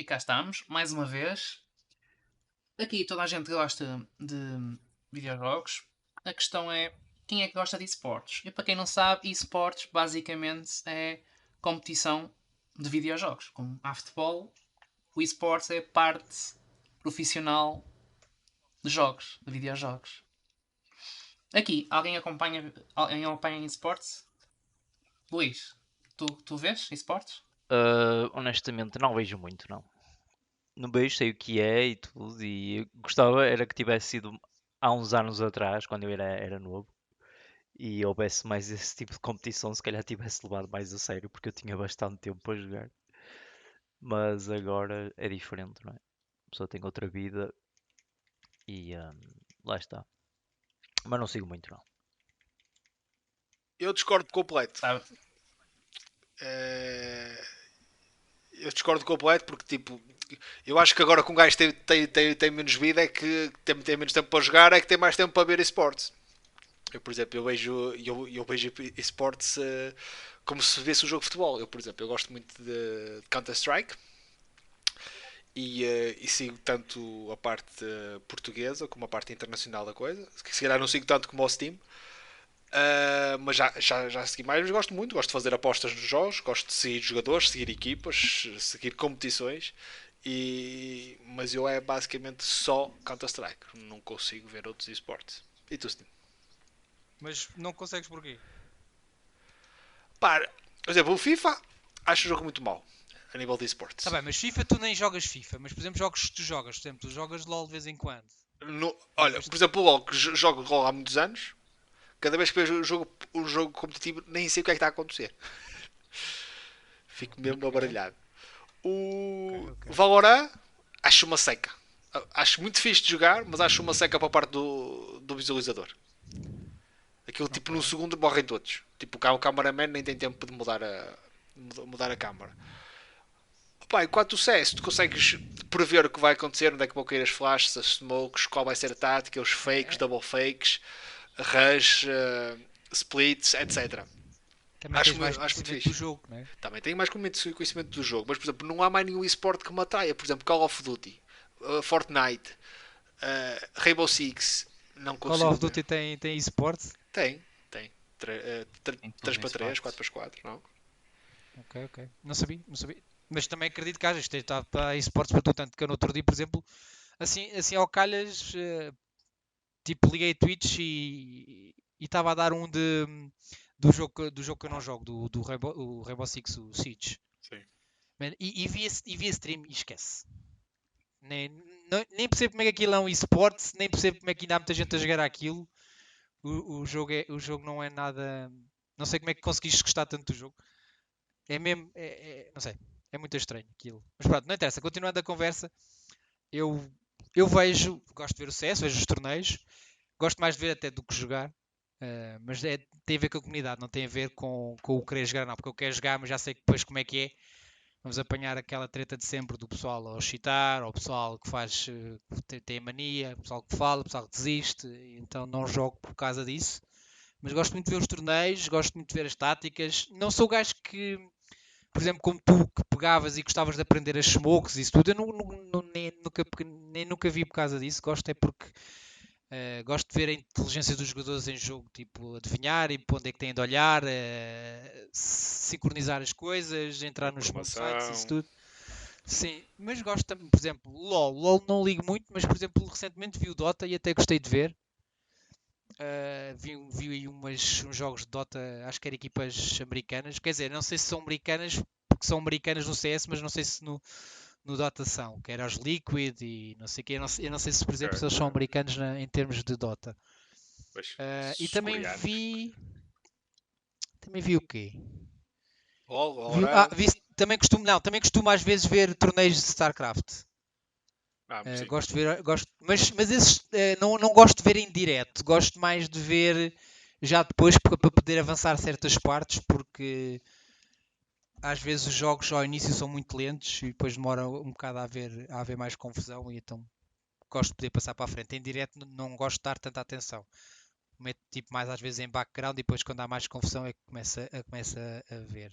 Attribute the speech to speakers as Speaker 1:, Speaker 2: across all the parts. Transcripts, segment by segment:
Speaker 1: cá estamos, mais uma vez. Aqui toda a gente gosta de videojogos. A questão é quem é que gosta de esportes? E para quem não sabe, esportes basicamente é competição de videojogos. Como há futebol, o esportes é parte profissional de jogos, de videojogos. Aqui, alguém acompanha esportes? Luís, tu vês esportes?
Speaker 2: Honestamente, não vejo muito, não. Não vejo, sei o que é e tudo. E eu gostava era que tivesse sido há uns anos atrás, quando eu era novo, e houvesse mais esse tipo de competição, se calhar tivesse levado mais a sério, porque eu tinha bastante tempo para jogar. Mas agora é diferente, não é? A pessoa tem outra vida e lá está. Mas não sigo muito, não.
Speaker 3: Eu discordo completo.
Speaker 1: Sabe?
Speaker 3: Eh, Eu discordo completo porque, tipo, eu acho que agora que um gajo tem menos vida, é que tem menos tempo para jogar, é que tem mais tempo para ver esportes. Eu, por exemplo, eu vejo esportes como se visse um jogo de futebol. Eu, por exemplo, eu gosto muito de Counter-Strike e sigo tanto a parte portuguesa como a parte internacional da coisa. Se calhar não sigo tanto como o Steam. Mas já segui mais, mas gosto muito, gosto de fazer apostas nos jogos, gosto de seguir jogadores, seguir equipas, seguir competições. Mas eu é basicamente só Counter-Strike, não consigo ver outros esportes. E tu, Steam?
Speaker 4: Mas não consegues porquê?
Speaker 3: Para, por exemplo, o FIFA acho o jogo muito mau a nível de
Speaker 4: Tá
Speaker 3: esportes.
Speaker 4: bem, mas FIFA tu nem jogas FIFA. Mas por exemplo, jogos que tu jogas. Por exemplo, tu jogas LOL de vez em quando.
Speaker 3: Olha,
Speaker 4: Jogas
Speaker 3: por exemplo, o LoL, que jogo LoL há muitos anos, cada vez que vejo um jogo competitivo, nem sei o que é que está a acontecer. Fico mesmo
Speaker 4: Ok,
Speaker 3: abaralhado. O
Speaker 4: ok.
Speaker 3: Valorant acho uma seca. Acho muito fixe de jogar, mas acho uma seca para a parte do visualizador. Aquilo tipo
Speaker 4: Ok.
Speaker 3: num segundo morrem todos. Tipo o cameraman nem tem tempo de mudar a câmara. Opa, enquanto o CS, tu consegues prever o que vai acontecer, onde é que vão cair as flashes, as smokes, qual vai ser a tática, os fakes,
Speaker 4: É,
Speaker 3: double fakes, rush, splits, etc.
Speaker 4: também tens
Speaker 3: Acho,
Speaker 4: mais
Speaker 3: acho muito
Speaker 4: conhecimento do
Speaker 3: fixe.
Speaker 4: jogo, não é?
Speaker 3: Também tenho mais conhecimento do jogo, mas por exemplo, não há mais nenhum esporte que me atraia. Por exemplo, Call of Duty, Fortnite, Rainbow Six, não
Speaker 4: Call
Speaker 3: consigo
Speaker 4: of
Speaker 3: ver.
Speaker 4: Duty tem esportes?
Speaker 3: Tem.
Speaker 1: Em todos
Speaker 3: 3
Speaker 1: os
Speaker 3: para 3, 4
Speaker 1: esportes.
Speaker 3: para 4, não?
Speaker 4: Ok, ok. Não sabia, não sabia. Mas também acredito que haja. Isto está para esportes para tu. Tanto que eu no outro dia, por exemplo, assim ao calhas, tipo, liguei a Twitch e estava a dar um do jogo que eu não jogo, do Rainbow Six, o Siege.
Speaker 3: Sim.
Speaker 4: Man, e vi a stream e esquece. Nem, nem percebo como é que aquilo é um esporte, nem percebo como é que ainda há muita gente a jogar aquilo. O jogo não é nada. Não sei como é que conseguiste gostar tanto do jogo. É mesmo. Não sei. É muito estranho aquilo. Mas pronto, não interessa. Continuando a conversa, eu, eu vejo. Gosto de ver o CS, vejo os torneios. Gosto mais de ver até do que jogar. Mas tem a ver com a comunidade, não tem a ver com o querer jogar, não. Porque eu quero jogar, mas já sei depois como é que é. Vamos apanhar aquela treta de sempre do pessoal a chitar, ou o pessoal que faz, tem mania, o pessoal que fala, o pessoal que desiste, então não jogo por causa disso. Mas gosto muito de ver os torneios, gosto muito de ver as táticas. Não sou o gajo que, por exemplo, como tu, que pegavas e gostavas de aprender as smokes e isso tudo, eu nem nunca vi por causa disso. Gosto é porque gosto de ver a inteligência dos jogadores em jogo, tipo, adivinhar e para onde é que têm de olhar, sincronizar as coisas, entrar nos smoke sites, isso
Speaker 3: Informação.
Speaker 4: tudo. Sim, mas gosto também, por exemplo, LOL. LOL não ligo muito, mas por exemplo, recentemente vi o Dota e até gostei de ver. Vi aí uns jogos de Dota, acho que eram equipas americanas. Quer dizer, não sei se são americanas, porque são americanas no CS, mas não sei se no Dota são, que eram os Liquid e não sei o que. Eu não sei se, por
Speaker 3: Ok,
Speaker 4: exemplo, se eles são
Speaker 3: ok.
Speaker 4: americanos em termos de Dota.
Speaker 3: Pois,
Speaker 4: E
Speaker 3: os
Speaker 4: também
Speaker 3: coreanos.
Speaker 4: vi. Também vi o quê?
Speaker 3: LOL,
Speaker 4: Ah,
Speaker 3: Valorant.
Speaker 4: também costumo às vezes ver torneios de StarCraft.
Speaker 3: Sim.
Speaker 4: Gosto de ver, mas esses não gosto de ver em direto, gosto mais de ver já depois para poder avançar certas partes, porque às vezes os jogos ao início são muito lentos e depois demora um bocado a haver mais confusão e então gosto de poder passar para a frente. Em direto não gosto de dar tanta atenção. Meto tipo mais às vezes em background e depois quando há mais confusão é que começa a ver.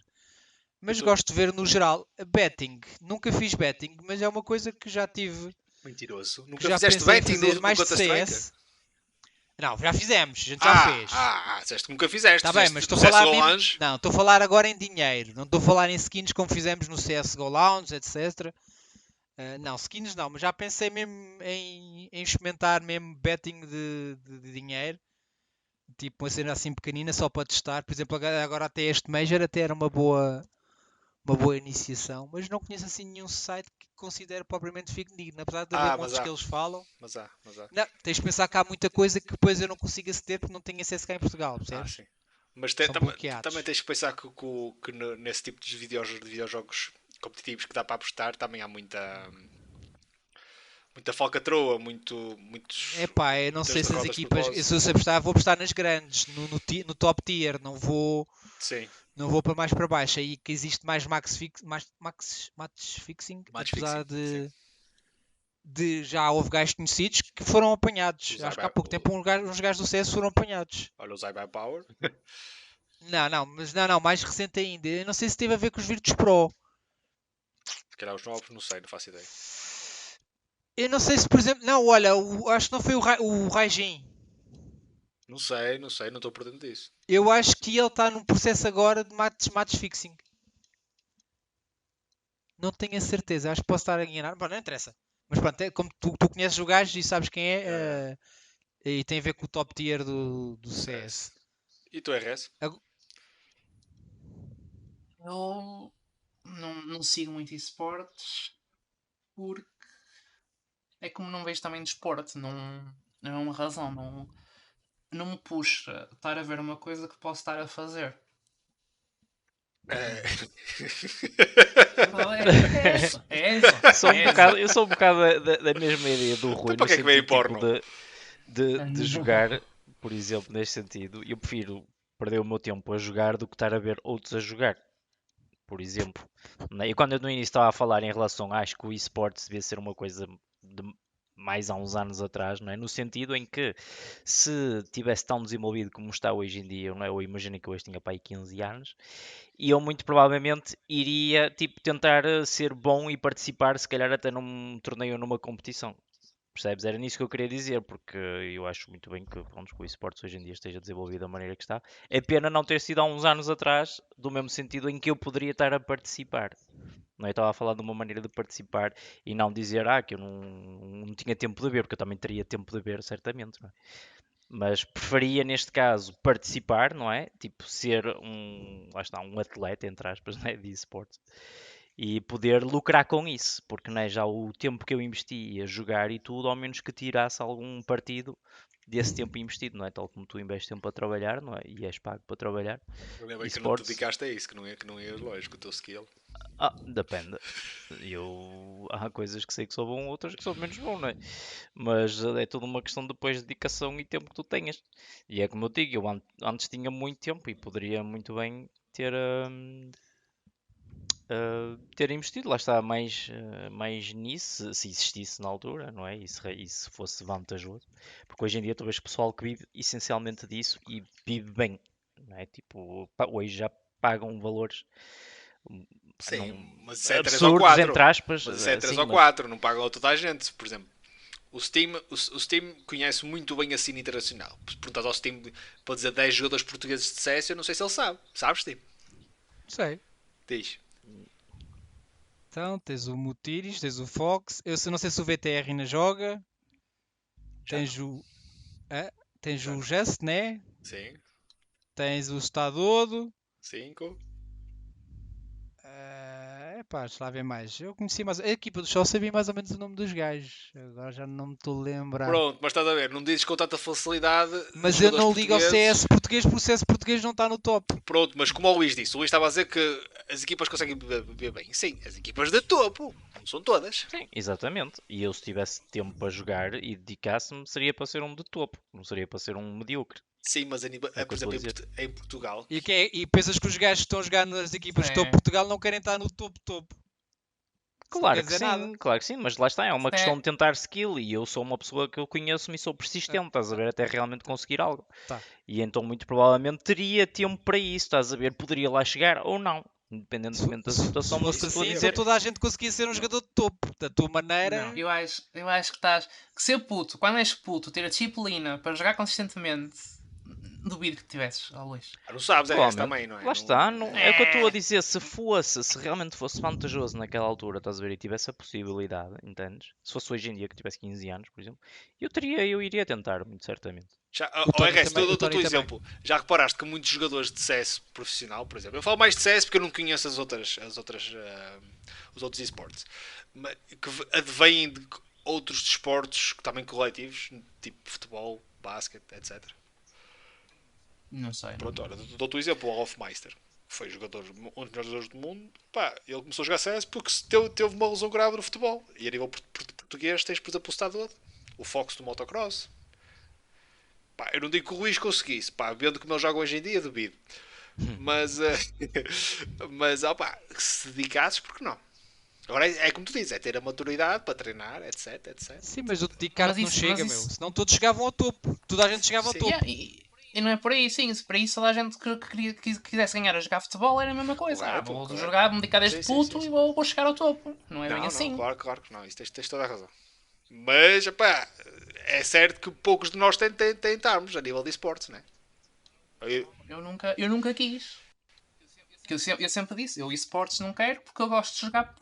Speaker 4: Mas
Speaker 3: tu-
Speaker 4: gosto de ver no geral. Betting. Nunca fiz betting, mas é uma coisa que já tive.
Speaker 3: Mentiroso.
Speaker 4: Que
Speaker 3: Nunca
Speaker 4: já
Speaker 3: fizeste
Speaker 4: pensei em
Speaker 3: betting
Speaker 4: fazer
Speaker 3: no
Speaker 4: mais de
Speaker 3: Counter-Strike?
Speaker 4: CS. Não, já fizemos. A gente já fez.
Speaker 3: Disseste que nunca fizeste.
Speaker 4: Está bem,
Speaker 3: Fizeste
Speaker 4: mas
Speaker 3: no
Speaker 4: estou a falar
Speaker 3: CSGO
Speaker 4: mesmo.
Speaker 3: Lounge.
Speaker 4: Não, estou a falar agora em dinheiro. Não estou a falar em skins como fizemos no CSGO Lounge, etc. Não, skins não, mas já pensei mesmo em experimentar mesmo betting de dinheiro. Tipo uma cena assim pequenina só para testar. Por exemplo, agora até este Major até era uma boa iniciação. Mas não conheço assim nenhum site que considere propriamente fidedigno. Apesar de haver
Speaker 3: Mas
Speaker 4: montes
Speaker 3: há.
Speaker 4: que eles falam.
Speaker 3: Mas há.
Speaker 4: Não, tens de pensar que há muita coisa que depois eu não consigo aceder porque não tenho acesso cá em Portugal, percebes?
Speaker 3: Sim. Mas
Speaker 4: São
Speaker 3: também
Speaker 4: bloqueados.
Speaker 3: tens que pensar que nesse tipo de videojogos competitivos que dá para apostar também há muita falcatrua, muitos,
Speaker 4: Epá, eu não
Speaker 3: muitas
Speaker 4: sei se as
Speaker 3: derrotas de
Speaker 4: equipas.
Speaker 3: propósito.
Speaker 4: Se eu apostar, vou apostar nas grandes, no top tier,
Speaker 3: Sim,
Speaker 4: não vou para mais para baixo. Aí que existe mais match fixing,
Speaker 3: match
Speaker 4: apesar
Speaker 3: fixing. Sim.
Speaker 4: de já houve gajos conhecidos que foram apanhados.
Speaker 3: Os
Speaker 4: Acho que há
Speaker 3: iBuy-
Speaker 4: pouco tempo uns gajos do CS foram apanhados.
Speaker 3: Olha os iBuy Power.
Speaker 4: Não, mais recente ainda. Eu não sei se teve a ver com os Virtus Pro.
Speaker 3: Se calhar os novos, não sei, não faço ideia.
Speaker 4: Eu não sei se, por exemplo. Não, olha, acho que não foi o Raijin.
Speaker 3: Não sei, não estou por dentro disso.
Speaker 4: Eu acho que ele está num processo agora de match fixing. Não tenho a certeza, acho que posso estar a enganar. Bom, não interessa. Mas pronto, como tu conheces o gajo e sabes quem é, e tem a ver com o top tier do CS.
Speaker 3: E tu, RS?
Speaker 1: Eu não sigo muito esportes porque é como não vejo também desporto, não é uma razão, não me puxa estar a ver uma coisa que posso estar a fazer.
Speaker 2: Eu sou um bocado da mesma ideia do Rui,
Speaker 3: Então para
Speaker 2: no
Speaker 3: que é que veio
Speaker 2: sentido tipo,
Speaker 3: porno?
Speaker 2: de jogar, por exemplo, neste sentido. Eu prefiro perder o meu tempo a jogar do que estar a ver outros a jogar, por exemplo. Né? E quando eu no início estava a falar em relação, acho que o esportes devia ser uma coisa de mais há uns anos atrás, não é? No sentido em que se tivesse tão desenvolvido como está hoje em dia, não é? Eu imagino que hoje tinha para aí 15 anos, e eu muito provavelmente iria tipo, tentar ser bom e participar, se calhar até num torneio ou numa competição. Percebes? Era nisso que eu queria dizer, porque eu acho muito bem que, pronto, que o esportes hoje em dia esteja desenvolvido da maneira que está. É pena não ter sido há uns anos atrás, do mesmo sentido em que eu poderia estar a participar. Não é? Eu estava a falar de uma maneira de participar e não dizer que eu não tinha tempo de ver, porque eu também teria tempo de ver, certamente. Não é? Mas preferia, neste caso, participar, não é? Tipo, ser lá está, um atleta, entre aspas, né? De esportes. E poder lucrar com isso, porque não é já o tempo que eu investi a jogar e tudo, ao menos que tirasse algum partido desse tempo investido, não é? Tal como tu investes tempo a trabalhar, não é? E és pago para trabalhar.
Speaker 3: Ainda bem que não te
Speaker 2: Esportes,
Speaker 3: dedicaste a isso, que não é lógico o teu skill.
Speaker 2: depende. Há coisas que sei que sou bom, outras que sou menos bom, não é? Mas é tudo uma questão depois de dedicação e tempo que tu tenhas. E é como eu digo, eu antes tinha muito tempo e poderia muito bem ter investido, lá está, mais nisso, se existisse na altura, não é? E se fosse vantajoso. Porque hoje em dia tu vês pessoal que vive essencialmente disso e vive bem, não é? Tipo, hoje já pagam valores
Speaker 3: Sim,
Speaker 2: não,
Speaker 3: mas isso é 3 ou
Speaker 2: absurdos,
Speaker 3: 4.
Speaker 2: entre aspas.
Speaker 3: Mas isso é 3
Speaker 2: Sim,
Speaker 3: ou 4, não pagam a toda a gente. Por exemplo, o Steam conhece muito bem a cena internacional. Se perguntas ao Steam para dizer 10 jogadores portugueses de CS, eu não sei se ele sabe. Sabes, Steam?
Speaker 4: Sei.
Speaker 3: Diz.
Speaker 4: Então, tens o Mutiris, tens o Fox. Eu não sei se o VTR ainda joga.
Speaker 3: Já
Speaker 4: Tens
Speaker 3: não.
Speaker 4: tens
Speaker 3: Já
Speaker 4: o
Speaker 3: não.
Speaker 4: Just, né?
Speaker 3: Sim.
Speaker 4: Tens o Stadodo.
Speaker 3: 5.
Speaker 4: Epá, deixa lá ver mais. Eu conheci mais. A equipa do show sabia mais ou menos o nome dos gajos. Agora já não me estou a lembrar.
Speaker 3: Pronto, mas estás a ver, não dizes com tanta facilidade
Speaker 4: Mas eu
Speaker 3: jogadores
Speaker 4: não ligo ao
Speaker 3: portugueses.
Speaker 4: CS português porque o CS português não está no top.
Speaker 3: Pronto, mas como o Luís disse, o Luís estava a dizer que as equipas conseguem beber bem. Sim, as equipas de topo, não são todas.
Speaker 2: sim, exatamente. E eu, se tivesse tempo para jogar e dedicasse-me, seria para ser um de topo, não seria para ser um medíocre.
Speaker 3: Sim, mas
Speaker 2: É o que
Speaker 3: por
Speaker 2: eu estou a
Speaker 3: exemplo,
Speaker 2: dizer.
Speaker 3: em Portugal.
Speaker 4: E pensas que os gajos que estão a jogar nas equipas de top de Portugal não querem estar no topo. Isso não quer dizer nada.
Speaker 2: Claro que sim, mas lá está, é uma
Speaker 1: Isto
Speaker 2: questão
Speaker 1: é-
Speaker 2: de tentar skill e eu sou uma pessoa que eu conheço-me e sou persistente, estás a ver, até realmente conseguir algo.
Speaker 4: Tá.
Speaker 2: E então muito provavelmente teria tempo para isso, estás a ver, poderia lá chegar ou não. independentemente da
Speaker 4: Se
Speaker 2: situação, mas
Speaker 4: fosse
Speaker 2: estou a
Speaker 4: assim,
Speaker 2: dizer,
Speaker 4: então toda a gente conseguia ser um jogador de topo. Da tua maneira.
Speaker 1: Não, eu acho que estás. Que ser puto, quando és puto, ter a disciplina para jogar consistentemente, duvido que tivesses, ó Luís.
Speaker 3: Não sabes, é esse
Speaker 2: provavelmente,
Speaker 3: também, não é?
Speaker 2: lá está, é o que eu estou a
Speaker 1: É.
Speaker 2: dizer, se realmente fosse vantajoso naquela altura, estás a ver, e tivesse a possibilidade, entendes? Se fosse hoje em dia que tivesse 15 anos, por exemplo, eu iria tentar, muito certamente.
Speaker 3: Já,
Speaker 4: O Tony
Speaker 3: RS,
Speaker 4: também, o
Speaker 3: dou-te
Speaker 4: Tony
Speaker 3: um
Speaker 4: também.
Speaker 3: exemplo. Já reparaste que muitos jogadores de CS profissional, por exemplo, eu falo mais de CS porque eu não conheço os outros esportes, mas que advêm de outros desportos também coletivos, tipo futebol, basquete, etc.
Speaker 1: Não sei.
Speaker 3: Pronto, olha, dou-te um exemplo, o Hofmeister, que foi jogador, um dos melhores jogadores do mundo. Pá, ele começou a jogar CS porque teve uma lesão grave no futebol. E a nível português tens, por exemplo, o Stade, o Fox do motocross. Pá, eu não digo que o Luís conseguisse, pá, vendo como ele joga hoje em dia, duvido. Mas, mas opá, se dedicasses, porque não? Agora é como tu dizes, é ter a maturidade para treinar, etc, etc.
Speaker 4: Sim, mas o
Speaker 1: Mas
Speaker 4: dedicar-te não
Speaker 1: isso,
Speaker 4: chega,
Speaker 1: mas
Speaker 4: meu.
Speaker 1: isso.
Speaker 4: Senão todos chegavam ao topo. Toda a gente chegava ao
Speaker 3: Sim.
Speaker 4: topo.
Speaker 1: Yeah, e não é por aí, sim. Se para isso toda a gente que quisesse ganhar a jogar futebol era a mesma coisa.
Speaker 3: Correto,
Speaker 1: Vou
Speaker 3: correto.
Speaker 1: jogar, vou me dedicar desde
Speaker 3: Sim, sim,
Speaker 1: puto
Speaker 3: sim,
Speaker 1: e
Speaker 3: sim.
Speaker 1: vou chegar ao topo. Não é bem
Speaker 3: Não,
Speaker 1: assim.
Speaker 3: claro que não. Isso tens toda a razão. Mas, opá, é certo que poucos de nós tentarmos a nível de esportes, não é?
Speaker 1: Eu nunca quis. Eu sempre disse, eu esportes não quero porque eu gosto de jogar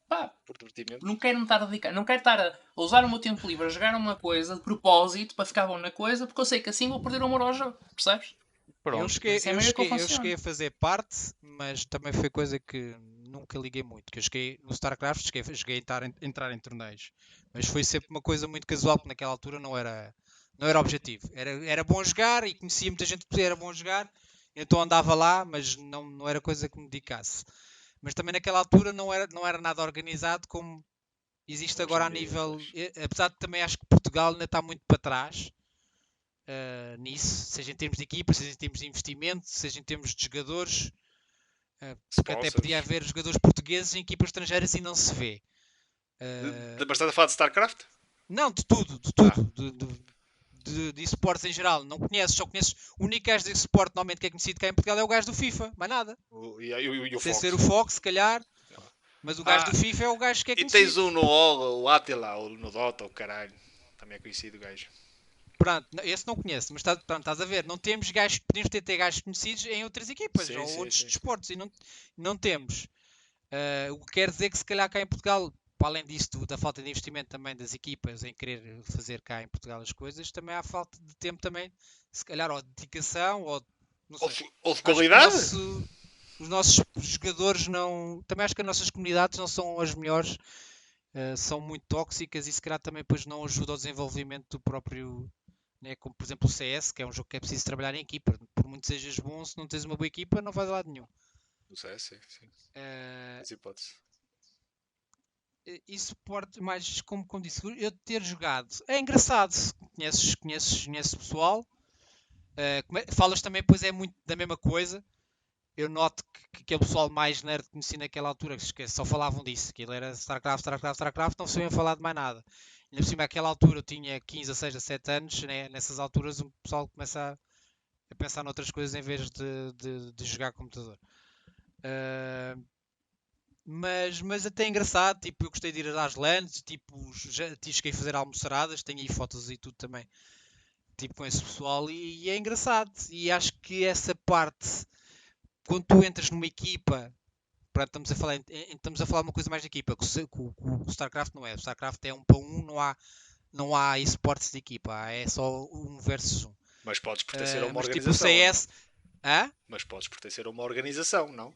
Speaker 1: pá,
Speaker 3: Por divertimento.
Speaker 1: não quero me estar a dedicar, não quero estar a usar o meu tempo livre a jogar uma coisa de propósito para ficar bom na coisa porque eu sei que assim vou perder o amor ao jogo, percebes?
Speaker 4: Eu
Speaker 2: Pronto,
Speaker 4: cheguei,
Speaker 1: Essa é a
Speaker 4: eu,
Speaker 1: maneira que eu
Speaker 4: cheguei, eu
Speaker 1: funciono.
Speaker 4: cheguei a fazer parte, mas também foi coisa que nunca liguei muito. Que eu cheguei no StarCraft, cheguei a entrar em torneios. Mas foi sempre uma coisa muito casual, porque naquela altura não era objetivo. Era bom jogar e conhecia muita gente que era bom jogar, então andava lá, mas não era coisa que me dedicasse. Mas também naquela altura não era nada organizado como existe
Speaker 3: Hoje
Speaker 4: agora
Speaker 3: em
Speaker 4: a
Speaker 3: dia,
Speaker 4: nível.
Speaker 3: pois.
Speaker 4: Apesar de também acho que Portugal ainda está muito para trás nisso, seja em termos de equipa, seja em termos de investimento, seja em termos de jogadores, porque até podia
Speaker 3: Sponsors.
Speaker 4: haver jogadores portugueses em equipas estrangeiras e não se vê.
Speaker 3: Mas estás a falar de StarCraft?
Speaker 4: Não, de tudo, de esportes em geral. Não conheces, só conheces. O único gajo de esporte normalmente que é conhecido cá em Portugal é o gajo do FIFA, mais nada.
Speaker 3: E o
Speaker 4: Sem
Speaker 3: Fox.
Speaker 4: ser o Fox, se calhar. Mas o gajo do FIFA é o gajo que é
Speaker 3: E
Speaker 4: conhecido.
Speaker 3: tens um no OL, o Attila, ou no Dota, o caralho. Também é conhecido o gajo.
Speaker 4: Pronto, esse não conheço, mas pronto, estás a ver, não temos gajos, podemos ter gajos conhecidos em outras equipas
Speaker 3: Sim,
Speaker 4: ou
Speaker 3: sim,
Speaker 4: outros
Speaker 3: sim.
Speaker 4: desportos e não temos. O que quer dizer que se calhar cá em Portugal, para além disso, da falta de investimento também das equipas em querer fazer cá em Portugal as coisas, também há falta de tempo também, se calhar, ou de dedicação, ou não sei.
Speaker 3: Ou de
Speaker 4: Acho que
Speaker 3: qualidade?
Speaker 4: os nossos jogadores não. Também acho que as nossas comunidades não são as melhores, são muito tóxicas e se calhar também depois não ajuda ao desenvolvimento do próprio. Né? Como por exemplo o CS, que é um jogo que é preciso trabalhar em equipa. Por muito sejas bom, se não tens uma boa equipa, não vais a lado nenhum.
Speaker 3: Não sei, sim.
Speaker 4: Uh,
Speaker 3: As hipóteses.
Speaker 4: e suporte mais como disse, eu ter jogado é engraçado. Conheces pessoal, falas também, pois é muito da mesma coisa. Eu noto que aquele pessoal mais nerd que conheci naquela altura, que só falavam disso, que ele era StarCraft, não sabiam falar de mais nada. E por cima, naquela altura eu tinha 15, 16, 17 anos, né? Nessas alturas o pessoal começa a pensar noutras coisas em vez de jogar computador. Mas até é engraçado, tipo, eu gostei de ir às LANs, tipo, já cheguei a fazer almoçaradas, tenho aí fotos e tudo também, tipo, com esse pessoal, e é engraçado. E acho que essa parte, quando tu entras numa equipa, pronto, estamos a falar de uma coisa mais de equipa, que o StarCraft não é. O StarCraft é 1 para 1, não há esportes de equipa, é só 1 versus 1.
Speaker 3: Mas podes pertencer a uma
Speaker 4: Mas tipo o
Speaker 3: organização.
Speaker 4: CS.
Speaker 3: Mas podes pertencer a uma organização, não?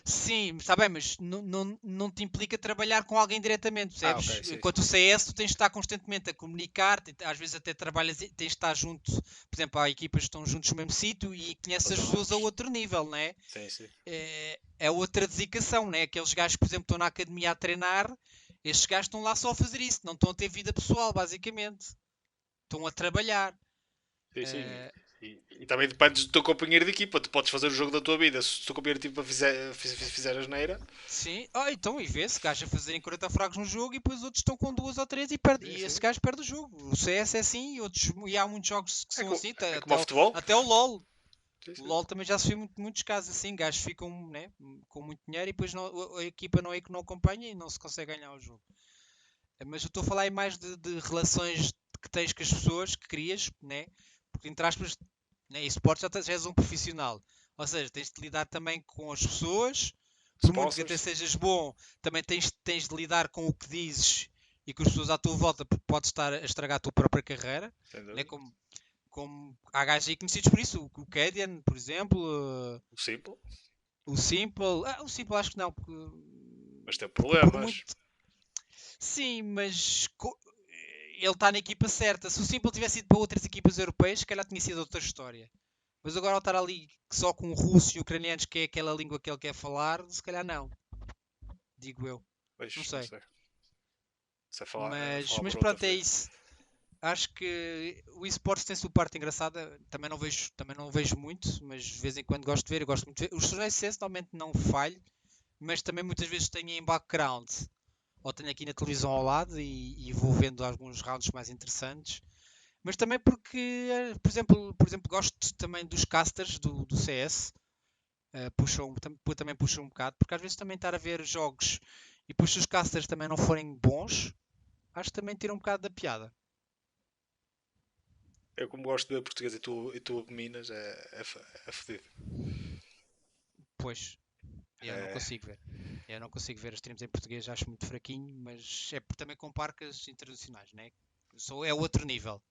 Speaker 4: Sim, está bem, mas não te implica trabalhar com alguém diretamente, percebes?
Speaker 3: Ok, sim,
Speaker 4: Enquanto o CS, tu tens de estar constantemente a comunicar, às vezes até trabalhas, tens de estar junto, por exemplo, há equipas que estão juntos no mesmo sítio e conheces as pessoas a outro nível, não é?
Speaker 3: Sim.
Speaker 4: É outra dedicação, não é? Aqueles gajos, por exemplo, estão na academia a treinar, estes gajos estão lá só a fazer isso, não estão a ter vida pessoal, basicamente. Estão a trabalhar.
Speaker 3: Sim. E também dependes do teu companheiro de equipa. Tu podes fazer o jogo da tua vida. Se o teu companheiro de equipa fizer asneira.
Speaker 4: Sim, então e vê-se gajos a fazerem 40 fragos no jogo e depois os outros estão com 2 ou 3 e perde.
Speaker 3: Sim,
Speaker 4: E
Speaker 3: sim.
Speaker 4: esse gajo perde o jogo. O CS é assim e há muitos jogos que são assim,
Speaker 3: É como ao futebol.
Speaker 4: até o LOL.
Speaker 3: Sim, sim.
Speaker 4: O LoL também já se viu muitos casos assim, gajos ficam, né, com muito dinheiro e depois a equipa não é que não acompanha e não se consegue ganhar o jogo. Mas eu estou a falar aí mais de relações que tens com as pessoas que crias, né? Porque entre aspas, né, esportes já és um profissional. Ou seja, tens de lidar também com as pessoas, por muito que até
Speaker 3: Sponsors,
Speaker 4: sejas bom, também tens de lidar com o que dizes e com as pessoas à tua volta, porque podes estar a estragar a tua própria carreira,
Speaker 3: sem
Speaker 4: né?
Speaker 3: dúvida.
Speaker 4: Como há gajos aí conhecidos por isso, o Cadian, por exemplo,
Speaker 3: O Simple,
Speaker 4: o Simple. O Simple acho que não,
Speaker 3: mas tem
Speaker 4: porque por
Speaker 3: problemas.
Speaker 4: muito. Sim, mas ele está na equipa certa. Se o Simple tivesse ido para outras equipas europeias, se calhar tinha sido outra história. Mas agora ao estar ali só com russos e ucranianos, que é aquela língua que ele quer falar, se calhar não. Digo eu.
Speaker 3: Pois,
Speaker 4: Não
Speaker 3: não
Speaker 4: sei.
Speaker 3: sei. Sei
Speaker 4: Mas,
Speaker 3: falar
Speaker 4: mas
Speaker 3: por outra
Speaker 4: pronto, é
Speaker 3: vez.
Speaker 4: isso. Acho que o esportes tem sua parte engraçada. Também não vejo muito, mas de vez em quando gosto de ver. Eu gosto muito de ver. Os torneios de CS normalmente não falho, mas também muitas vezes tenho em background. Ou tenho aqui na televisão ao lado e vou vendo alguns rounds mais interessantes. Mas também porque, por exemplo, gosto também dos casters do CS. Também puxam um bocado, porque às vezes também estar a ver jogos e depois se os casters também não forem bons, acho que também tira um bocado da piada.
Speaker 3: Eu como gosto de ver português e tu abominas, é fodido.
Speaker 4: Pois, eu não
Speaker 3: É,
Speaker 4: consigo ver. Eu não consigo ver as streams em português, acho muito fraquinho, mas é porque também com parcas internacionais, né? É outro nível.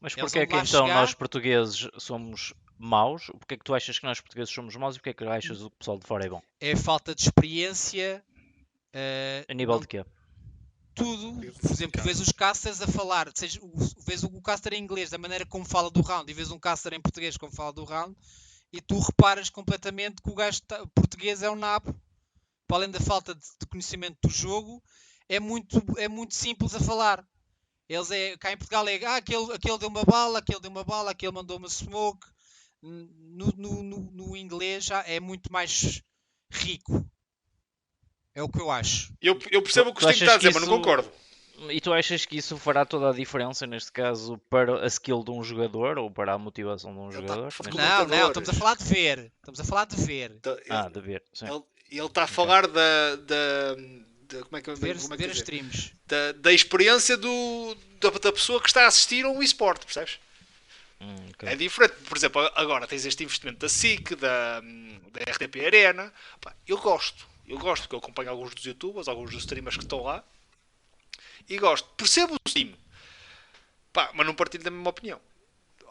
Speaker 2: Mas
Speaker 4: Eles
Speaker 2: porquê é
Speaker 4: vão de
Speaker 2: que
Speaker 4: lá
Speaker 2: então nós
Speaker 4: chegar,
Speaker 2: portugueses somos maus? Porquê é que tu achas que nós portugueses somos maus e porquê é que achas que o pessoal de fora é bom?
Speaker 4: é falta de experiência,
Speaker 2: A nível
Speaker 4: não
Speaker 2: de quê?
Speaker 4: tudo.
Speaker 3: fica
Speaker 4: Por exemplo,
Speaker 3: complicado.
Speaker 4: vês os casters a falar, vês o caster em inglês da maneira como fala do round e vês um caster em português como fala do round e tu reparas completamente que o gajo português é um nabo, para além da falta de conhecimento do jogo, é muito simples a falar. Cá em Portugal aquele deu uma bala, aquele deu uma bala, aquele mandou uma smoke. No inglês já é muito mais rico. É o que eu acho.
Speaker 3: Eu percebo o que o
Speaker 2: Tu
Speaker 3: Steam está
Speaker 2: achas
Speaker 3: a
Speaker 2: que
Speaker 3: dizer, mas não
Speaker 2: isso.
Speaker 3: concordo.
Speaker 2: E tu achas que isso fará toda a diferença, neste caso, para a skill de um jogador ou para a motivação de um
Speaker 3: Ele está a
Speaker 2: jogador?
Speaker 3: falar de
Speaker 2: Neste caso?
Speaker 4: Não, estamos a
Speaker 3: comunicadores.
Speaker 4: falar de ver. Estamos a falar de ver.
Speaker 3: Então,
Speaker 2: De ver, sim.
Speaker 3: ele está a
Speaker 2: Ok.
Speaker 3: falar como
Speaker 4: De ver,
Speaker 3: é que
Speaker 4: ver
Speaker 3: eu
Speaker 4: as
Speaker 3: dizer?
Speaker 4: streams.
Speaker 3: Da experiência da pessoa que está a assistir a um eSport, percebes?
Speaker 2: Ok.
Speaker 3: É diferente. Por exemplo, agora tens este investimento da SIC, da RTP Arena. Pá, eu gosto, porque eu acompanho alguns dos youtubers, alguns dos streamers que estão lá e gosto. Percebo o Steam, pá, mas não partilho da mesma opinião.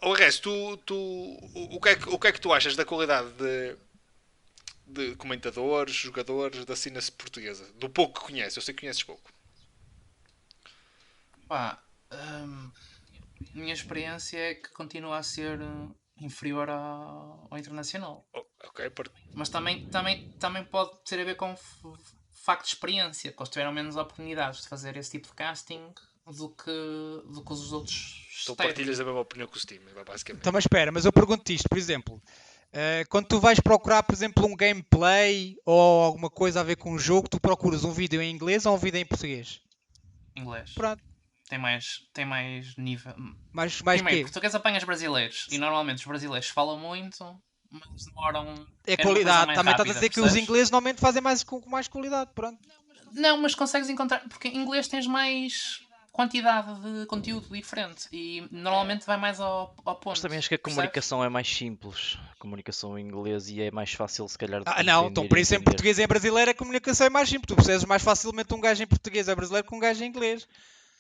Speaker 3: O resto, o que é que tu achas da qualidade de comentadores, jogadores da cena portuguesa? Do pouco que conheces, eu sei que conheces pouco.
Speaker 1: Pá, minha experiência é que continua a ser inferior ao internacional.
Speaker 3: Ok,
Speaker 1: Mas também pode ter a ver com facto de experiência, que eles tiveram menos oportunidades de fazer esse tipo de casting do que os outros
Speaker 3: tu
Speaker 1: externos.
Speaker 3: partilhas a mesma opinião que o Steam, basicamente.
Speaker 4: Então, mas espera, mas eu pergunto isto, por exemplo. Quando tu vais procurar, por exemplo, um gameplay ou alguma coisa a ver com um jogo, tu procuras um vídeo em inglês ou um vídeo em português?
Speaker 1: Inglês.
Speaker 4: Pronto.
Speaker 1: Tem mais nível.
Speaker 4: Mais
Speaker 1: Primeiro,
Speaker 4: quê?
Speaker 1: português apanhas brasileiros. E normalmente os brasileiros falam muito, mas demoram.
Speaker 4: É
Speaker 1: Querem uma coisa
Speaker 4: qualidade.
Speaker 1: mais
Speaker 4: Também estás a
Speaker 1: rápida,
Speaker 4: dizer que os
Speaker 1: percebes?
Speaker 4: ingleses normalmente fazem mais com mais qualidade. Pronto.
Speaker 1: Não, mas consegues encontrar. Porque em inglês tens mais quantidade de conteúdo diferente. E normalmente vai mais ao ponto.
Speaker 2: Mas também acho que a
Speaker 1: percebes?
Speaker 2: comunicação é mais simples. A comunicação em inglês e é mais fácil, se calhar, de
Speaker 4: Não, então
Speaker 2: compreender
Speaker 4: por
Speaker 2: e
Speaker 4: isso em
Speaker 2: entender.
Speaker 4: português e em brasileiro a comunicação é mais simples. Tu percebes mais facilmente um gajo em português ou brasileiro que um gajo em inglês.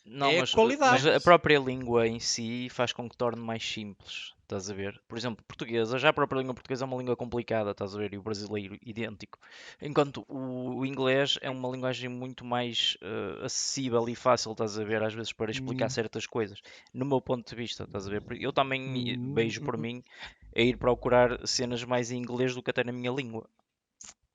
Speaker 2: Não,
Speaker 4: É a
Speaker 2: mas
Speaker 4: qualidade.
Speaker 2: a própria língua em si faz com que torne mais simples, estás a ver? Por exemplo, portuguesa, já a própria língua portuguesa é uma língua complicada, estás a ver? E o brasileiro idêntico. Enquanto o inglês é uma linguagem muito mais acessível e fácil, estás a ver? Às vezes para explicar
Speaker 4: Hum,
Speaker 2: certas coisas, no meu ponto de vista, estás a ver? Eu também
Speaker 4: hum,
Speaker 2: vejo
Speaker 4: hum,
Speaker 2: por
Speaker 4: hum,
Speaker 2: mim a ir procurar cenas mais em inglês do que até na minha língua,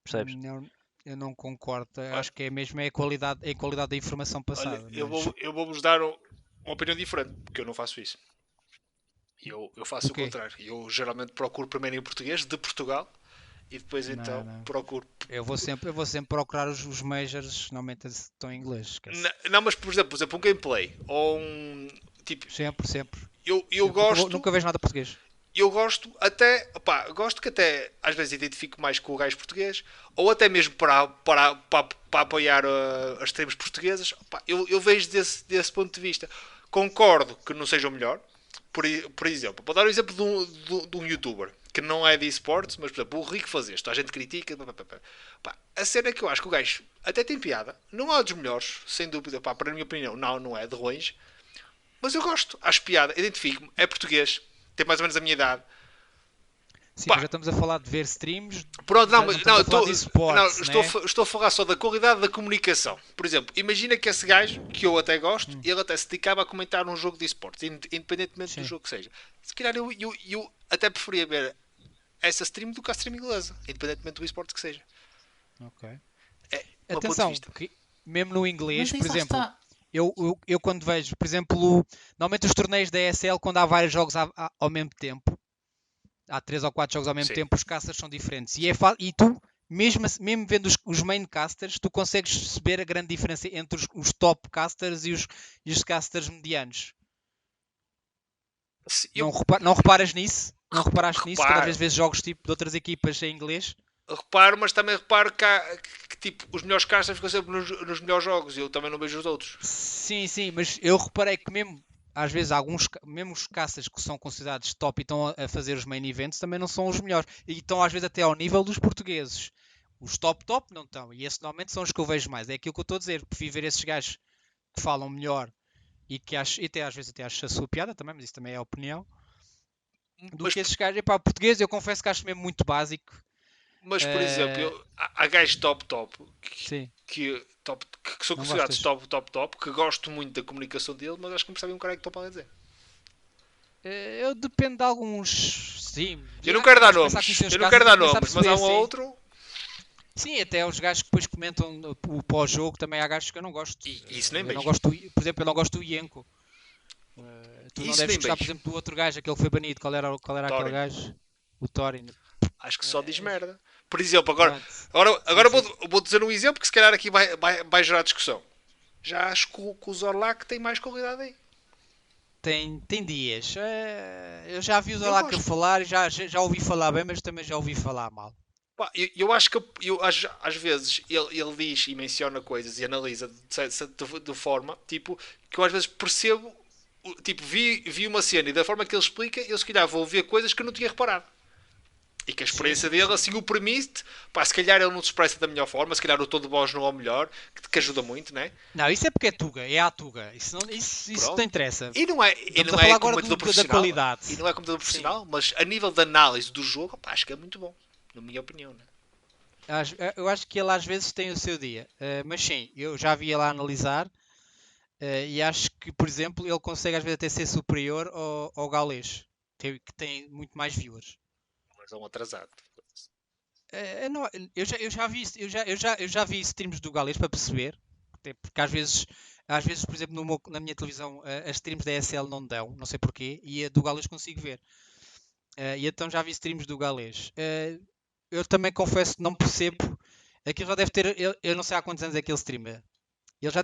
Speaker 2: percebes?
Speaker 4: Não, eu não concordo. Eu
Speaker 3: Olha,
Speaker 4: acho que é mesmo a qualidade da informação passada. Mas
Speaker 3: eu vou-vos dar uma opinião diferente, porque eu não faço isso. Eu
Speaker 4: o
Speaker 3: faço o
Speaker 4: quê?
Speaker 3: contrário. Eu geralmente procuro primeiro em português, de Portugal, e depois
Speaker 4: Não,
Speaker 3: então
Speaker 4: não.
Speaker 3: procuro.
Speaker 4: Eu vou sempre procurar os majors, normalmente estão em inglês, esquece.
Speaker 3: Não, mas por exemplo, um gameplay ou um. Tipo,
Speaker 4: Sempre, sempre.
Speaker 3: eu
Speaker 4: Sempre. Nunca,
Speaker 3: gosto.
Speaker 4: nunca vejo nada português.
Speaker 3: eu gosto até, opá, gosto que até às vezes identifico mais com o gajo português, ou até mesmo para apoiar as streams portuguesas. Opá, eu vejo desse ponto de vista. Concordo que não seja o melhor. Por exemplo, vou dar o exemplo de um youtuber que não é de esportes, mas por exemplo, o Rico faz isto, a gente critica. Pá, a cena é que eu acho que o gajo até tem piada, não é dos melhores, sem dúvida, pá, para a minha opinião, não é de longe, mas eu gosto, acho piada, identifico-me, é português, tem mais ou menos a minha idade.
Speaker 4: Sim, mas já
Speaker 3: Pá,
Speaker 4: estamos a falar de ver streams,
Speaker 3: pronto,
Speaker 4: já
Speaker 3: não,
Speaker 4: não
Speaker 3: mas não,
Speaker 4: estamos a falar de esportes, né?
Speaker 3: estou a falar só da qualidade da comunicação. Por exemplo, imagina que esse gajo, que eu até gosto, ele até se dedicava a comentar um jogo de esportes, independentemente do
Speaker 4: Sim,
Speaker 3: jogo que seja. Se calhar eu até preferia ver essa stream do que a stream inglesa, independentemente do esporte que seja.
Speaker 4: ok.
Speaker 3: É o meu ponto de
Speaker 4: Atenção,
Speaker 3: vista.
Speaker 4: porque mesmo no inglês,
Speaker 1: Mas
Speaker 4: por
Speaker 1: isso lá
Speaker 4: exemplo,
Speaker 1: está.
Speaker 4: eu quando vejo, por exemplo, normalmente os torneios da ESL, quando há vários jogos ao mesmo tempo, há 3 ou 4 jogos ao mesmo
Speaker 3: Sim.
Speaker 4: tempo, os casters são diferentes. E tu, mesmo vendo os main casters, tu consegues perceber a grande diferença entre os top casters e os casters medianos.
Speaker 3: Eu
Speaker 4: Não reparas nisso? Não reparaste nisso quando às
Speaker 3: reparo,
Speaker 4: vezes vês jogos tipo, de outras equipas em inglês?
Speaker 3: reparo, mas também reparo que, tipo, os melhores casters ficam sempre nos melhores jogos e eu também não vejo os outros.
Speaker 4: Sim, sim, mas eu reparei que mesmo às vezes mesmo os caças que são considerados top e estão a fazer os main events também não são os melhores. E estão às vezes até ao nível dos portugueses. Os top não estão. E esses normalmente são os que eu vejo mais. É aquilo que eu estou a dizer. Prefiro ver esses gajos que falam melhor e que acho, e até às vezes até acho a sua piada também, mas isso também é a opinião. Do
Speaker 3: Mas,
Speaker 4: que esses gajos. Epá, português eu confesso que acho mesmo muito básico.
Speaker 3: mas por exemplo,
Speaker 4: Eh,
Speaker 3: há gajos top
Speaker 4: sim,
Speaker 3: que são
Speaker 4: não
Speaker 3: considerados
Speaker 4: gostas?
Speaker 3: top, que gosto muito da comunicação dele, mas acho que não percebem um caralho que estão a dizer.
Speaker 4: Eu dependo de alguns. Sim,
Speaker 3: Eu não quero dar
Speaker 4: mas começar a
Speaker 3: nomes,
Speaker 4: conhecer os
Speaker 3: eu não
Speaker 4: casos
Speaker 3: quero
Speaker 4: e
Speaker 3: dar
Speaker 4: começar a
Speaker 3: nomes, mas há
Speaker 4: perceber,
Speaker 3: um ou
Speaker 4: sim.
Speaker 3: outro.
Speaker 4: Sim, até os gajos que depois comentam o pós-jogo também há gajos que eu não gosto.
Speaker 3: E isso nem
Speaker 4: Eu não
Speaker 3: beijo.
Speaker 4: gosto, por exemplo, eu não gosto do Ienko. Tu não
Speaker 3: Isso
Speaker 4: deves
Speaker 3: nem
Speaker 4: gostar, por
Speaker 3: beijo.
Speaker 4: exemplo, do outro gajo, aquele que foi banido. Qual era aquele
Speaker 3: Thorin.
Speaker 4: gajo? O Thorin.
Speaker 3: Acho que só diz
Speaker 4: Eh,
Speaker 3: merda. Por exemplo, agora,
Speaker 4: Pronto.
Speaker 3: agora,
Speaker 4: Sim,
Speaker 3: agora
Speaker 4: sim.
Speaker 3: vou dizer um exemplo que se calhar aqui vai gerar discussão. Já acho que o Zorlak tem mais qualidade aí.
Speaker 4: Tem dias. Eu já vi o
Speaker 3: Eu
Speaker 4: Zalaka
Speaker 3: gosto.
Speaker 4: falar, já ouvi falar bem, mas também já ouvi falar mal.
Speaker 3: Pá, eu acho que às vezes ele diz e menciona coisas e analisa de forma tipo que eu às vezes percebo, tipo, vi uma cena e da forma que ele explica, eu se calhar vou ver coisas que eu não tinha reparado. E que a
Speaker 4: Sim,
Speaker 3: experiência
Speaker 4: sim,
Speaker 3: dele
Speaker 4: sim.
Speaker 3: assim o permite, pá, se calhar ele não se expressa da melhor forma, se calhar o tom de voz não é o melhor, que ajuda muito, né?
Speaker 4: Não, isso é porque é Tuga, é a Tuga. Isso não
Speaker 3: Pronto.
Speaker 4: interessa.
Speaker 3: E
Speaker 4: Estamos a
Speaker 3: não é
Speaker 4: falar agora
Speaker 3: comentador
Speaker 4: da
Speaker 3: profissional,
Speaker 4: qualidade.
Speaker 3: e não é comentador
Speaker 4: Sim.
Speaker 3: profissional, mas a nível de análise do jogo, pá, acho que é muito bom, na minha opinião, né?
Speaker 4: Eu acho que ele às vezes tem o seu dia. Mas sim, eu já vi ele a analisar e acho que, por exemplo, ele consegue às vezes até ser superior ao Gaules, que tem muito mais viewers.
Speaker 3: Mas é um atrasado.
Speaker 4: Não, eu já vi eu já vi streams do Gaules para perceber, até porque às vezes, por exemplo, na minha televisão, as streams da ESL não dão, não sei porquê, e a do Gaules consigo ver. E então já vi streams do Gaules. Eu também confesso que não percebo. Aquilo já deve ter. Eu não sei há quantos anos é que ele streama. Ele já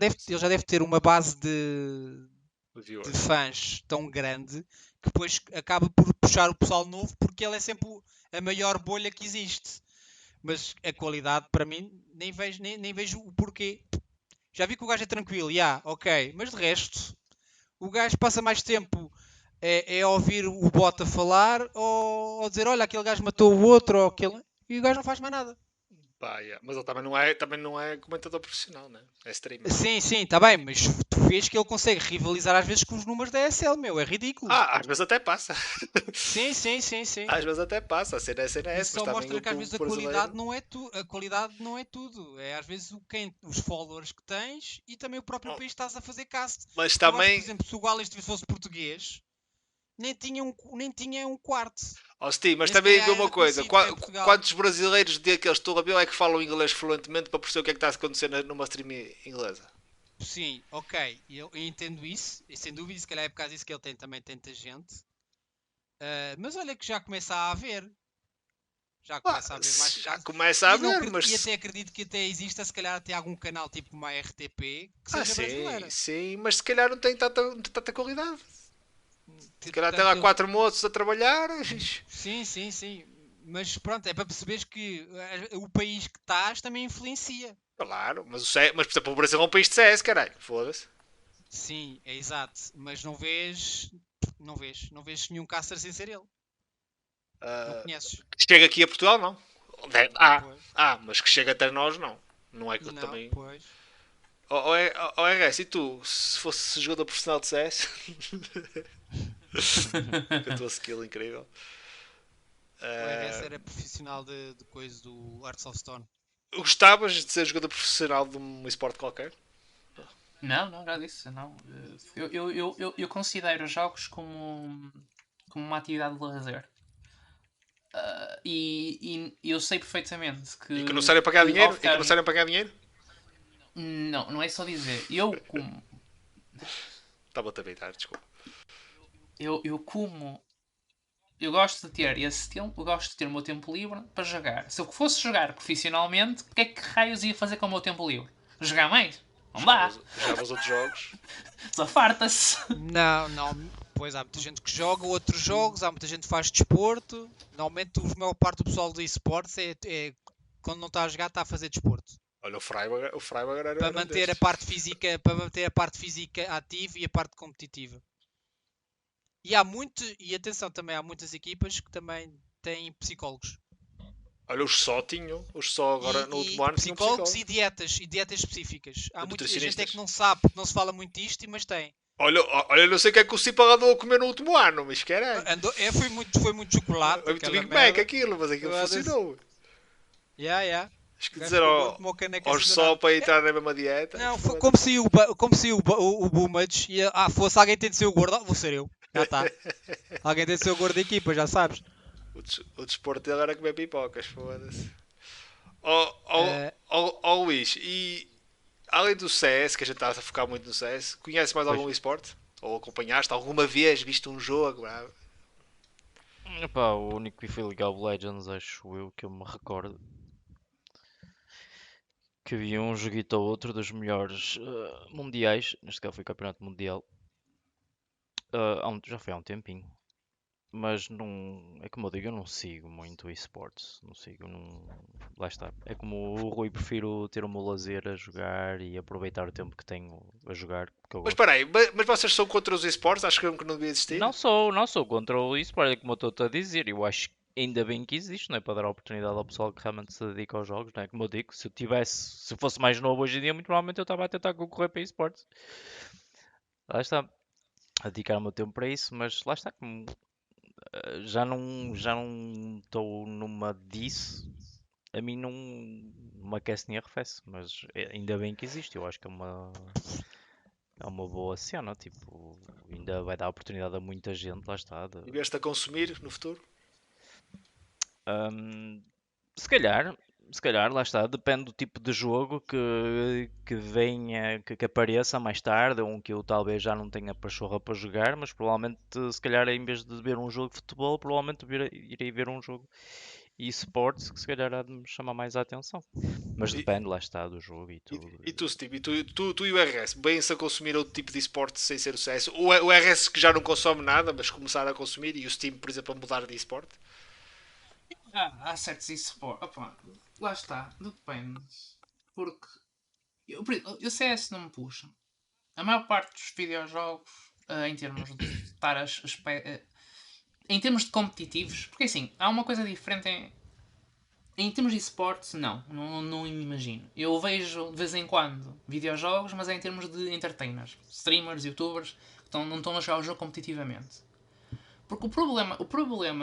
Speaker 4: deve ter uma base de
Speaker 3: Viewers.
Speaker 4: fãs tão grande que depois acaba por puxar o pessoal novo porque ele é sempre a maior bolha que existe. Mas a qualidade, para mim, nem vejo o porquê. Já vi que o gajo é tranquilo, ok. Mas de resto, o gajo passa mais tempo a ouvir o bot a falar ou dizer, olha, aquele gajo matou o outro ou aquele. E o gajo não faz mais nada.
Speaker 3: Pá, yeah. Mas ele também não é comentador profissional, né? É streamer.
Speaker 4: Sim, sim, está bem, mas tu vês que ele consegue rivalizar às vezes com os números da ESL, meu, é ridículo.
Speaker 3: Às vezes até passa.
Speaker 4: Sim, sim, sim, sim.
Speaker 3: Às vezes até passa. A cena é essa,
Speaker 4: Isso
Speaker 3: mas
Speaker 4: só
Speaker 3: também
Speaker 4: mostra
Speaker 3: o
Speaker 4: que às vezes
Speaker 3: público
Speaker 4: a qualidade
Speaker 3: brasileiro.
Speaker 4: não é a qualidade não é tudo. É às vezes os followers que tens e também o próprio
Speaker 3: Oh,
Speaker 4: país que estás a fazer cast.
Speaker 3: mas
Speaker 4: Eu acho que, por
Speaker 3: também,
Speaker 4: exemplo, se o Gales fosse português, nem tinha um quarto.
Speaker 3: Steve, mas
Speaker 4: Nem se
Speaker 3: também vê
Speaker 4: calhar
Speaker 3: uma
Speaker 4: era
Speaker 3: coisa:
Speaker 4: conhecido cá em Portugal.
Speaker 3: quantos brasileiros daqueles estou a ver é que falam inglês fluentemente para perceber o que é que está a acontecer numa stream inglesa?
Speaker 4: Sim, ok, eu entendo isso, e sem dúvida, se calhar é por causa disso que ele tem também tanta gente. Mas olha que já começa a haver. Já começa a haver mais
Speaker 3: Já
Speaker 4: casos.
Speaker 3: começa a
Speaker 4: E, não,
Speaker 3: haver, mas.
Speaker 4: e até acredito que até exista, se calhar, até algum canal tipo uma RTP que seja
Speaker 3: Sim,
Speaker 4: brasileira.
Speaker 3: sim, mas se calhar não tem tanta qualidade. Se calhar tem lá 4 moços a trabalhar.
Speaker 4: Sim, sim, sim. Mas pronto, é para perceberes que o país que estás também influencia.
Speaker 3: Claro, mas, mas por exemplo, o Brasil é um país de CS, caralho. Foda-se.
Speaker 4: Sim, é exato. Mas não vês nenhum caster sem ser ele. Não conheces.
Speaker 3: Que chega aqui a Portugal, não.
Speaker 4: Pois.
Speaker 3: Mas que chega até nós, não. Não é que eu
Speaker 4: Não,
Speaker 3: também.
Speaker 4: pois.
Speaker 3: Ó RS, e tu, se fosse jogador profissional de CS? Com a tua skill incrível.
Speaker 4: O RS era profissional de coisa do Hearts of Stone.
Speaker 3: Gostavas de ser jogador profissional de um esporte qualquer?
Speaker 1: Não, já disse, não. Eu considero jogos como uma atividade de lazer. E eu sei perfeitamente que.
Speaker 3: E que não servem para ganhar
Speaker 1: que
Speaker 3: dinheiro?
Speaker 1: ao
Speaker 3: E que não
Speaker 1: ficar-
Speaker 3: servem para ganhar dinheiro?
Speaker 1: Não é só dizer. Eu como.
Speaker 3: Estava-te a beitar, desculpa.
Speaker 1: Eu como. Eu gosto de ter esse tempo, eu gosto de ter o meu tempo livre para jogar. Se eu fosse jogar profissionalmente, o que é que raios ia fazer com o meu tempo livre? Jogar mais? Não dá.
Speaker 3: Jogavas outros jogos.
Speaker 1: Só farta-se.
Speaker 4: Não. Pois há muita gente que joga outros jogos, há muita gente que faz desporto. Normalmente a maior parte do pessoal do esportes é quando não está a jogar, está a fazer desporto.
Speaker 3: Olha, o Freiburg era
Speaker 4: Para
Speaker 3: um
Speaker 4: manter a
Speaker 3: destes.
Speaker 4: parte física ativa e a parte competitiva. E atenção, também há muitas equipas que também têm psicólogos.
Speaker 3: Olha, os só tinham. Os só agora no último ano tinham
Speaker 4: psicólogos
Speaker 3: psicólogos.
Speaker 4: e dietas específicas. Há muita gente é
Speaker 3: Nutricionistas.
Speaker 4: que não sabe, porque não se fala muito disto, mas tem.
Speaker 3: Olha, não sei o que é que o Cipa andou a comer no último ano, mas caralho.
Speaker 4: Foi muito chocolate.
Speaker 3: Foi muito
Speaker 4: aquela
Speaker 3: Big Mac
Speaker 4: merda.
Speaker 3: aquilo, mas aquilo
Speaker 4: Eu
Speaker 3: funcionou.
Speaker 4: Yeah.
Speaker 3: Acho que
Speaker 4: O gajo
Speaker 3: dizer
Speaker 4: ficou gordo, uma caneca
Speaker 3: aos
Speaker 4: assim
Speaker 3: só
Speaker 4: danada.
Speaker 3: para entrar na mesma dieta.
Speaker 4: Não, como saiu o Boomage e fosse alguém tem de ser o gordo, vou ser eu. Já está. Alguém tem de ser o gordo da equipa, já sabes.
Speaker 3: O desporto dele era comer pipocas, foda-se.
Speaker 4: Eh,
Speaker 3: Luís, e além do CS, que a gente está a focar muito no CS, conheces mais algum esporte? Ou acompanhaste alguma vez, viste um jogo?
Speaker 2: Epá, o único que vi foi League of Legends, acho eu, que eu me recordo. Que havia um joguito ou outro dos melhores mundiais, neste caso foi Campeonato Mundial. Já foi há um tempinho. Mas não. É como eu digo, eu não sigo muito esportes. Não sigo, não. Lá está. É como o Rui, prefiro ter o meu lazer a jogar e aproveitar o tempo que tenho a jogar, porque eu
Speaker 3: Mas
Speaker 2: gosto.
Speaker 3: espera aí, mas vocês são contra os esportes? Acho que não devia existir?
Speaker 2: Não sou contra o esporte, é como eu estou a dizer. Eu acho que ainda bem que existe, não é? Para dar a oportunidade ao pessoal que realmente se dedica aos jogos, não é? Como eu digo, se eu fosse mais novo hoje em dia, muito provavelmente eu estava a tentar concorrer para esportes. Lá está. A dedicar o meu tempo para isso, mas lá está, como já não estou numa disso. A mim não me aquece nem arrefece, mas ainda bem que existe. Eu acho que é uma boa cena. Tipo, ainda vai dar oportunidade a muita gente. Lá está.
Speaker 3: E vieste a consumir no futuro?
Speaker 2: Hum, se calhar, lá está. Depende do tipo de jogo que venha, que apareça mais tarde, ou um que eu talvez já não tenha pachorra para jogar, mas provavelmente, se calhar, em vez de ver um jogo de futebol, provavelmente irei ver um jogo esportes que se calhar há de me chamar mais a atenção. Mas
Speaker 3: E,
Speaker 2: depende, lá está, do jogo e tudo.
Speaker 3: e tu, Steve, tu e o RS, bem-se a consumir outro tipo de esporte sem ser o CS? O RS que já não consome nada, mas começar a consumir, e o Steam, por exemplo, a mudar de esporte?
Speaker 1: Há certos esportes. Opa, lá está, depende. Porque eu CS não me puxa. A maior parte dos videojogos, em termos de estar em termos de competitivos, porque assim, há uma coisa diferente em termos de esportes, não me imagino. Eu vejo de vez em quando videojogos, mas é em termos de entertainers, streamers, youtubers, que não estão a jogar o jogo competitivamente. Porque o problema,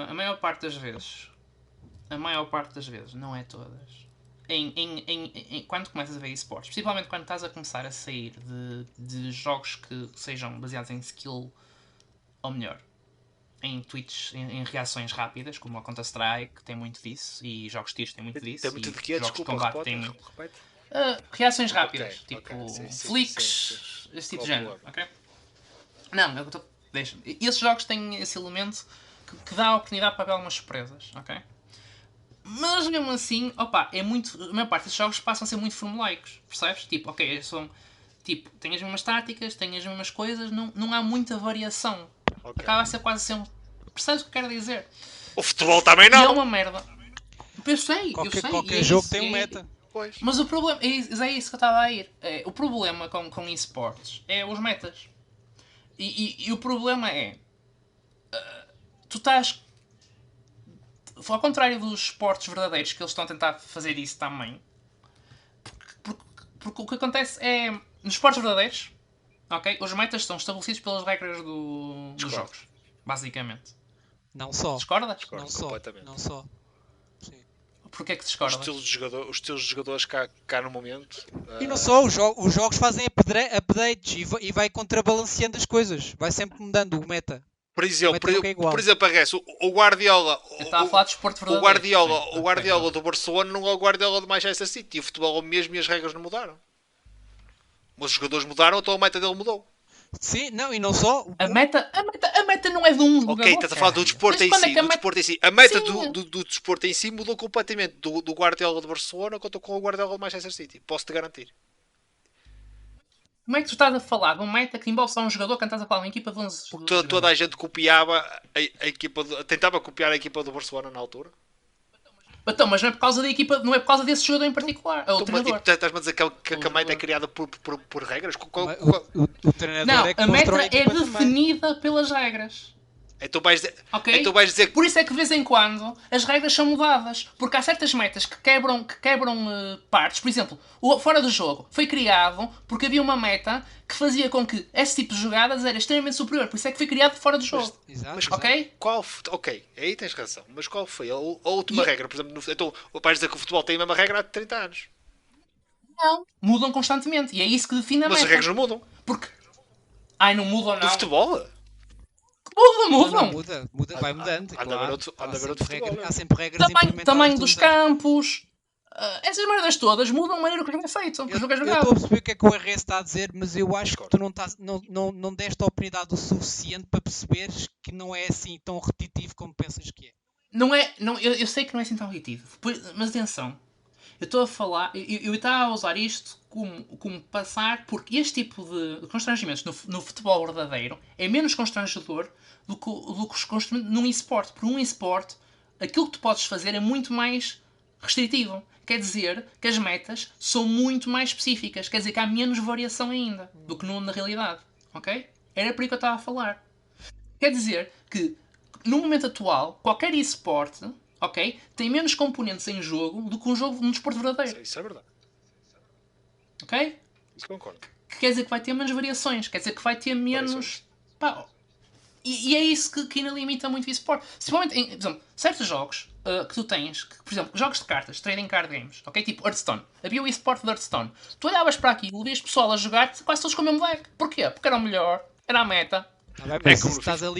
Speaker 1: a maior parte das vezes, não é todas, quando começas a ver esportes, principalmente quando estás a começar a sair de jogos que sejam baseados em skill, ou melhor, em tweets, em reações rápidas, como a Counter-Strike tem muito disso, e jogos de tiros têm muito disso,
Speaker 3: Tem muito
Speaker 1: e
Speaker 3: de quê?
Speaker 1: jogos de
Speaker 3: Desculpa,
Speaker 1: combate têm
Speaker 3: repete.
Speaker 1: muito. Reações rápidas,
Speaker 3: Ok,
Speaker 1: tipo
Speaker 3: ok, sim,
Speaker 1: flicks, esse tipo de
Speaker 3: Qual o
Speaker 1: género,
Speaker 3: problema?
Speaker 1: ok? Não, eu estou. Deixa. Esses jogos têm esse elemento que dá a oportunidade para ver algumas surpresas, ok? Mas mesmo assim, opa, a maior parte desses jogos passam a ser muito formulaicos, percebes? Tipo, ok, tem as mesmas táticas, tem as mesmas coisas, não há muita variação.
Speaker 3: Ok.
Speaker 1: Acaba a ser quase sempre. Percebes o que eu quero dizer?
Speaker 3: O futebol também
Speaker 1: E é
Speaker 3: não.
Speaker 1: uma merda. Eu sei.
Speaker 4: Qualquer
Speaker 1: e é
Speaker 4: jogo
Speaker 1: isso,
Speaker 4: tem um
Speaker 1: e é-
Speaker 4: meta.
Speaker 3: Pois.
Speaker 1: Mas o problema. É isso que eu estava a ir. O problema com esportes é os metas. E o problema é. Tu estás. Ao contrário dos esportes verdadeiros, que eles estão a tentar fazer isso também. Porque o que acontece é. Nos esportes verdadeiros, ok? Os metas são estabelecidos pelas regras dos
Speaker 3: Discordo.
Speaker 1: jogos. Basicamente.
Speaker 4: Não só.
Speaker 1: Discordas?
Speaker 3: Discordo
Speaker 4: Não só.
Speaker 3: completamente.
Speaker 4: Não só. Sim.
Speaker 1: Porquê é que
Speaker 3: Os
Speaker 1: discordas?
Speaker 3: estilos de jogadores cá no momento.
Speaker 4: E não só, os jogos fazem updates e vai contrabalanceando as coisas. Vai sempre mudando o meta.
Speaker 3: Por exemplo,
Speaker 4: meta nunca é igual.
Speaker 3: Arresso, o Guardiola.
Speaker 1: Eu estava a falar de esporte
Speaker 3: O
Speaker 1: verdadeiro.
Speaker 3: Guardiola,
Speaker 1: Sim,
Speaker 3: o Guardiola do Barcelona não é o Guardiola do Manchester City. O futebol é o mesmo e as regras não mudaram. Mas os jogadores mudaram, então a meta dele mudou.
Speaker 4: Sim, não, e não só.
Speaker 1: A meta não é de um jogador.
Speaker 3: Ok, estás a falar do desporto em
Speaker 1: Desde quando é
Speaker 3: si.
Speaker 1: que a
Speaker 3: Do
Speaker 1: meta-
Speaker 3: desporto em si. A meta
Speaker 1: Sim.
Speaker 3: do desporto em si mudou completamente. Do Guardiola do Barcelona contra com o Guardiola do Manchester City. Posso-te garantir.
Speaker 1: Como é que tu estás a falar de um meta que envolve só um jogador quando estás a falar de uma equipa de 11
Speaker 3: Porque
Speaker 1: jogadores?
Speaker 3: toda a gente copiava a equipa. Tentava copiar a equipa do Barcelona na altura.
Speaker 1: Então, mas não é por causa da equipa, não é por causa desse jogador em particular. É o
Speaker 3: Então,
Speaker 1: treinador.
Speaker 3: estás-me a dizer que a meta é criada por regras?
Speaker 4: O treinador
Speaker 1: Não,
Speaker 4: é que
Speaker 1: a
Speaker 4: constrói
Speaker 1: meta é
Speaker 4: equipa também.
Speaker 1: definida pelas regras.
Speaker 3: Então vais dizer,
Speaker 1: Ok?
Speaker 3: então vais dizer que
Speaker 1: Por isso é que de vez em quando as regras são mudadas. Porque há certas metas que quebram partes. Por exemplo, o fora do jogo foi criado porque havia uma meta que fazia com que esse tipo de jogadas era extremamente superior. Por isso é que foi criado fora do jogo.
Speaker 4: Exato,
Speaker 3: Mas-
Speaker 4: exato.
Speaker 1: Ok?
Speaker 3: Ok, aí tens razão. Mas qual foi a última
Speaker 1: E-
Speaker 3: regra? Por exemplo, então vais dizer que o futebol tem a mesma regra há 30 anos.
Speaker 1: Não. Mudam constantemente. E é isso que define a
Speaker 3: Mas
Speaker 1: meta.
Speaker 3: as regras não mudam.
Speaker 1: Porque. Ai, não mudam,
Speaker 3: Do
Speaker 1: não.
Speaker 3: futebol?
Speaker 1: Mudam,
Speaker 4: Não,
Speaker 1: mudam.
Speaker 4: muda, vai mudando.
Speaker 3: Há de
Speaker 4: claro.
Speaker 3: haver outro- há de haver outro futebol, não é?
Speaker 4: Há sempre regras
Speaker 1: Tamanho
Speaker 4: implementadas
Speaker 1: dos
Speaker 4: todos os anos.
Speaker 1: campos. Essas merdas todas mudam a maneira que o jogo é feito. Que o jogo é
Speaker 4: Eu estou
Speaker 1: jogado.
Speaker 4: a perceber o que é que o RS está a dizer, mas eu acho que
Speaker 3: Discordo.
Speaker 4: tu não deste a oportunidade o suficiente para perceberes que não é assim tão repetitivo como pensas que é.
Speaker 1: Não é. Não, eu sei que não é assim tão repetido. Mas atenção. Eu estou a falar. Eu estava a usar isto como passar. Porque este tipo de constrangimentos no futebol verdadeiro é menos constrangedor do que os constrangimentos num eSport. Por um eSport, aquilo que tu podes fazer é muito mais restritivo. Quer dizer que as metas são muito mais específicas. Quer dizer que há menos variação ainda do que na realidade. Ok? Era por aí que eu estava a falar. Quer dizer que, no momento atual, qualquer eSport, ok, tem menos componentes em jogo do que um jogo num desporto verdadeiro.
Speaker 3: Isso é verdade.
Speaker 1: Ok?
Speaker 3: Isso concordo.
Speaker 1: Que quer dizer que vai ter menos variações. Quer dizer que vai ter menos...
Speaker 3: Variações.
Speaker 1: Pá, e é isso que ainda limita muito o eSport. Principalmente, por exemplo, certos jogos que tu tens, por exemplo, jogos de cartas, trading card games, ok? Tipo Hearthstone. Havia o eSport de Hearthstone. Tu olhavas para aquilo, vias pessoal a jogar quase todos com o mesmo deck. Porquê? Porque era o melhor, era a meta.
Speaker 4: Tá bem, mas,
Speaker 3: como
Speaker 4: isso
Speaker 3: no
Speaker 4: estás a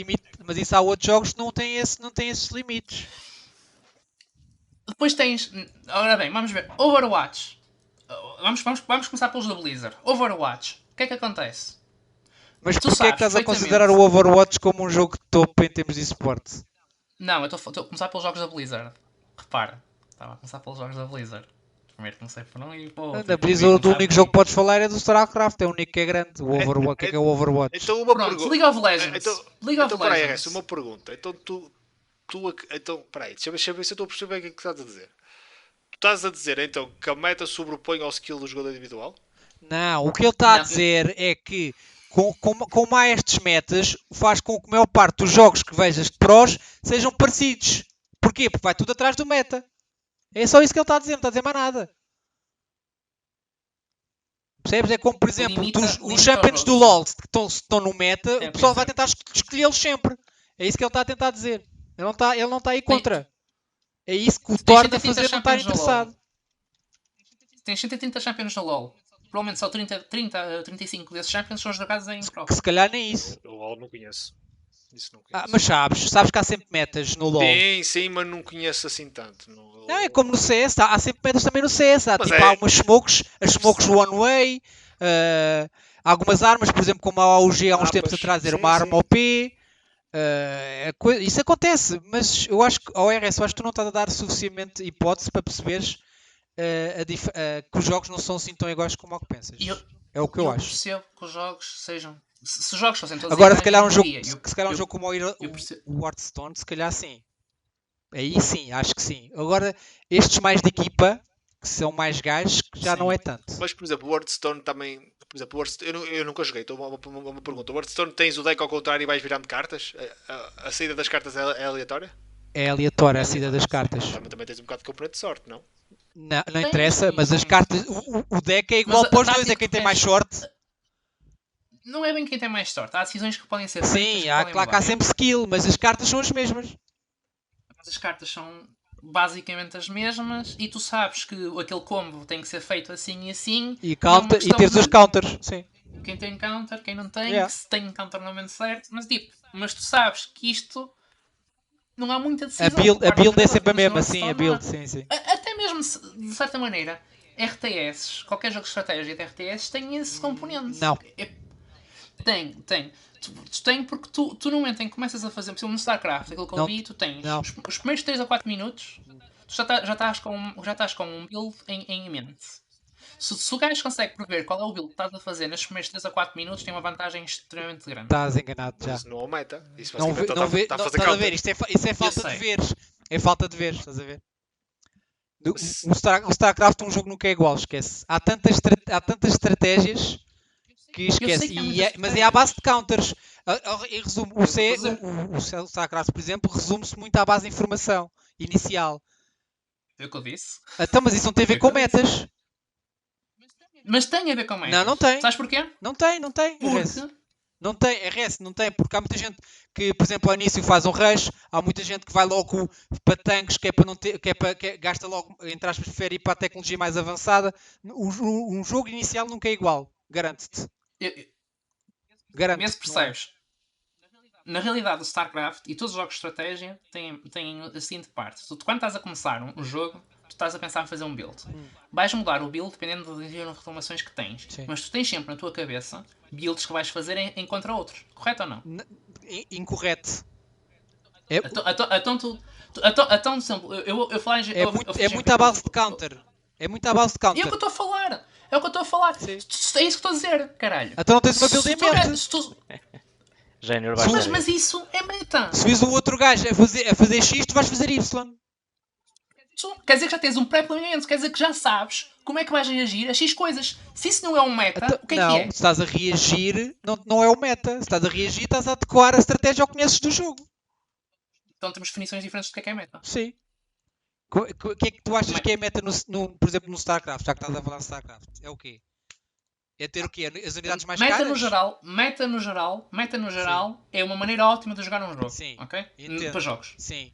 Speaker 4: mas isso há outros jogos que não têm esses limites.
Speaker 1: Depois tens... Ora bem, vamos ver. Overwatch. Vamos começar pelos da Blizzard. Overwatch. O que é que acontece?
Speaker 4: Mas
Speaker 1: Tu
Speaker 4: porquê é que
Speaker 1: sabes
Speaker 4: estás a
Speaker 1: perfeitamente.
Speaker 4: considerar o Overwatch como um jogo de topo em termos de esporte?
Speaker 1: Não, eu estou a começar pelos jogos da Blizzard. Repara. Estava a começar pelos jogos da Blizzard. Primeiro comecei por um e por outro.
Speaker 4: Na Blizzard o único jogo que podes falar é do StarCraft, é o único que é grande. O Overwatch, o que é o Overwatch?
Speaker 3: Então uma
Speaker 1: Pronto,
Speaker 3: pergunta.
Speaker 1: League of Legends. League of
Speaker 3: Então peraí,
Speaker 1: Legends.
Speaker 3: uma pergunta. Então, peraí, deixa eu ver se eu estou a perceber o que é que estás a dizer. Tu estás a dizer então que a meta sobrepõe ao skill do jogador individual?
Speaker 4: Não, o que ele está a
Speaker 1: Não.
Speaker 4: dizer é que com mais estes metas faz com que a maior parte dos jogos que vejas de prós sejam parecidos. Porquê? Porque vai tudo atrás do meta. É só isso que ele está a dizer, não está a dizer mais nada. Percebes? É como, por exemplo, os
Speaker 1: limita
Speaker 4: champions
Speaker 1: o
Speaker 4: do
Speaker 1: jogo.
Speaker 4: LoL que estão no meta,
Speaker 1: Sim,
Speaker 4: o pessoal
Speaker 1: sim.
Speaker 4: vai tentar escolhê-los sempre. É isso que ele está a tentar dizer. Ele não está aí contra. É isso que o
Speaker 1: Tens
Speaker 4: torna a
Speaker 1: 130
Speaker 4: fazer não estar
Speaker 1: champions no LoL.
Speaker 4: interessado.
Speaker 1: Tens 130 Champions no LoL. Provavelmente só 35 desses Champions são jogados em Pro.
Speaker 4: Que se calhar nem isso.
Speaker 3: Eu LOL não conheço. Isso não conheço.
Speaker 4: Mas sabes que há sempre metas no LoL.
Speaker 3: Sim, mas não conheço assim tanto.
Speaker 4: Não, é como no CS, há sempre metas também no CS.
Speaker 3: Mas
Speaker 4: Há umas smokes, as smokes one way, algumas armas, por exemplo, como a AUG há uns tempos
Speaker 3: Mapas,
Speaker 4: atrás era
Speaker 3: sim,
Speaker 4: uma arma
Speaker 3: sim.
Speaker 4: OP. Isso acontece, mas eu acho que ao RS, eu acho que tu não estás a dar suficientemente hipótese para perceberes que os jogos não são assim tão iguais como o que pensas.
Speaker 1: E eu-
Speaker 4: É o que eu acho.
Speaker 1: percebo que os jogos sejam Se os jogos fossem todos
Speaker 4: Agora,
Speaker 1: iguais,
Speaker 4: se calhar um
Speaker 1: não
Speaker 4: jogo,
Speaker 1: havia.
Speaker 4: se calhar um
Speaker 1: eu-
Speaker 4: jogo como
Speaker 1: eu percebo.
Speaker 4: o Hearthstone, se calhar sim. Aí sim, acho que sim. Agora, estes mais de equipa, que são mais gajos, que já não
Speaker 1: Sim.
Speaker 4: é tanto.
Speaker 3: Mas, por exemplo, o Hearthstone também. Por exemplo, eu nunca joguei, então uma pergunta. O Hearthstone tens o deck ao contrário e vais virando cartas? A saída das cartas é aleatória?
Speaker 4: É aleatória a saída das cartas.
Speaker 3: Também tens um bocado de componente de sorte, não?
Speaker 4: Não interessa, mas as
Speaker 1: sim.
Speaker 4: cartas. O deck é igual
Speaker 1: Mas a
Speaker 4: para os dois, é
Speaker 1: tática
Speaker 4: quem
Speaker 1: que
Speaker 4: tem
Speaker 1: tu
Speaker 4: mais
Speaker 1: tens-
Speaker 4: sorte.
Speaker 1: Não é bem quem tem mais sorte. Há decisões que podem ser feitas
Speaker 4: Sim,
Speaker 1: que
Speaker 4: há,
Speaker 1: podem
Speaker 4: claro que há
Speaker 1: mudar.
Speaker 4: sempre skill, mas as cartas são as mesmas.
Speaker 1: Mas as cartas são basicamente as mesmas e tu sabes que aquele combo tem que ser feito assim e assim.
Speaker 4: E,
Speaker 1: é uma
Speaker 4: counter, e
Speaker 1: questão
Speaker 4: teres
Speaker 1: de
Speaker 4: os counters. Sim.
Speaker 1: quem tem counter, quem não tem,
Speaker 4: Yeah.
Speaker 1: se tem counter no momento certo. Mas tu sabes que isto não há muita
Speaker 4: A
Speaker 1: decisão.
Speaker 4: build,
Speaker 1: por
Speaker 4: a
Speaker 1: parte
Speaker 4: build
Speaker 1: do
Speaker 4: é
Speaker 1: jogador.
Speaker 4: sempre a
Speaker 1: No
Speaker 4: mesma, sim, a
Speaker 1: Hearthstone não há.
Speaker 4: build, sim.
Speaker 1: Até mesmo, de certa maneira, RTS, qualquer jogo de estratégia de RTS tem esse componente.
Speaker 4: Não.
Speaker 1: Tem. Tu tem porque tu no momento em que começas a fazer, por exemplo, no StarCraft, aquilo que eu
Speaker 4: Não.
Speaker 1: vi, tu tens
Speaker 4: Não.
Speaker 1: os primeiros 3 a 4 minutos, tu já estás com um build em mente. Se o gajo consegue prever qual é o build que estás a fazer nestes primeiros 3 a 4 minutos, tem uma vantagem extremamente grande.
Speaker 4: Estás enganado
Speaker 3: Mas
Speaker 4: já.
Speaker 3: isso não é o meta. Isso
Speaker 4: Não
Speaker 3: basicamente
Speaker 4: vê,
Speaker 3: está a fazer
Speaker 4: estás a ver?
Speaker 3: counter.
Speaker 4: Isso é falta de
Speaker 1: sei.
Speaker 4: veres. É falta de veres, estás a ver?
Speaker 3: Se-
Speaker 4: O StarCraft um jogo nunca é igual, esquece. Há tantas estratégias que esquece.
Speaker 1: que há muitas
Speaker 4: Mas é à
Speaker 1: estratégias.
Speaker 4: base de counters. Em resumo,
Speaker 1: Eu vou dizer.
Speaker 4: o StarCraft, por exemplo, resume-se muito à base de informação inicial.
Speaker 1: Foi o que eu disse.
Speaker 4: Então, mas isso não tem a ver com metas.
Speaker 1: Mas tem a ver com metas.
Speaker 4: Não tem.
Speaker 1: Sabes porquê?
Speaker 4: Não tem. RS.
Speaker 1: Porque
Speaker 4: Não tem, RS, não tem, porque há muita gente que, por exemplo, ao início faz um rush, há muita gente que vai logo para tanques, que é para não ter, gasta logo, entre aspas, prefere ir para a tecnologia mais avançada. Um jogo inicial nunca é igual, garanto-te.
Speaker 1: vê se percebes. Na realidade, o StarCraft e todos os jogos de estratégia têm a seguinte parte. Tu, quando estás a começar um jogo, tu estás a pensar em fazer um build. Vais mudar o build dependendo das reclamações que tens.
Speaker 4: Sim.
Speaker 1: Mas tu tens sempre na tua cabeça builds que vais fazer em contra outros. Correto ou não?
Speaker 4: Incorreto.
Speaker 1: Então, exemplo, eu falei em.
Speaker 4: É muito à base de counter. É muito à base de
Speaker 1: É o que eu
Speaker 4: counter.
Speaker 1: estou a falar. É
Speaker 4: Sim.
Speaker 1: É isso que estou a dizer, caralho.
Speaker 4: Então não tens uma build em mente.
Speaker 2: Género
Speaker 1: Mas isso é meta.
Speaker 4: Se vis o outro gajo a fazer X, tu vais fazer Y.
Speaker 1: Quer dizer que já tens um pré-planeamento, quer dizer que já sabes como é que vais reagir a X coisas. Se isso não é um meta, o que é
Speaker 4: não,
Speaker 1: que é?
Speaker 4: se estás a reagir, não é o meta. Se estás a reagir, estás a adequar a estratégia ao que conheces do jogo.
Speaker 1: Então temos definições diferentes do que é meta.
Speaker 4: Sim. O que é que tu achas que é meta, por exemplo, no StarCraft? Já que estás a falar de StarCraft. É o quê? É ter o quê? As unidades mais
Speaker 1: Meta
Speaker 4: caras?
Speaker 1: no geral é uma maneira ótima de jogar um jogo.
Speaker 4: Sim,
Speaker 1: Ok?
Speaker 4: entendo.
Speaker 1: Para jogos.
Speaker 4: Sim.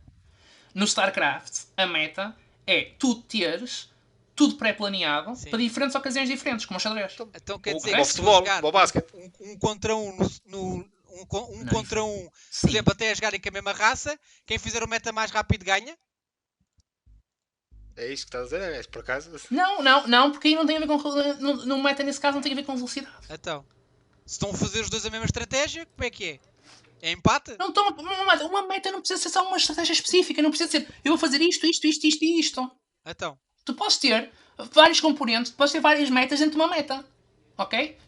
Speaker 1: No StarCraft, a meta é tu teres tudo pré-planeado
Speaker 4: Sim.
Speaker 1: para diferentes ocasiões diferentes, como o xadrez.
Speaker 4: Então quer
Speaker 3: Ou
Speaker 4: dizer
Speaker 3: como
Speaker 4: que
Speaker 3: o
Speaker 4: se
Speaker 3: futebol,
Speaker 4: for jogar
Speaker 3: ou o basquete.
Speaker 4: um contra um,
Speaker 1: Não,
Speaker 4: contra um, por
Speaker 1: Sim.
Speaker 4: exemplo, até a jogarem com a mesma raça, quem fizer o meta mais rápido ganha?
Speaker 3: É isso que estás a dizer? É por acaso?
Speaker 1: Não, porque aí não tem a ver com. No meta, nesse caso, não tem a ver com velocidade.
Speaker 4: Então, se estão a fazer os dois a mesma estratégia, como é que é? É empate?
Speaker 1: Não, uma meta não precisa ser só uma estratégia específica, não precisa ser eu vou fazer isto.
Speaker 4: Então,
Speaker 1: Tu podes ter vários componentes, tu podes ter várias metas dentro de uma meta. Ok?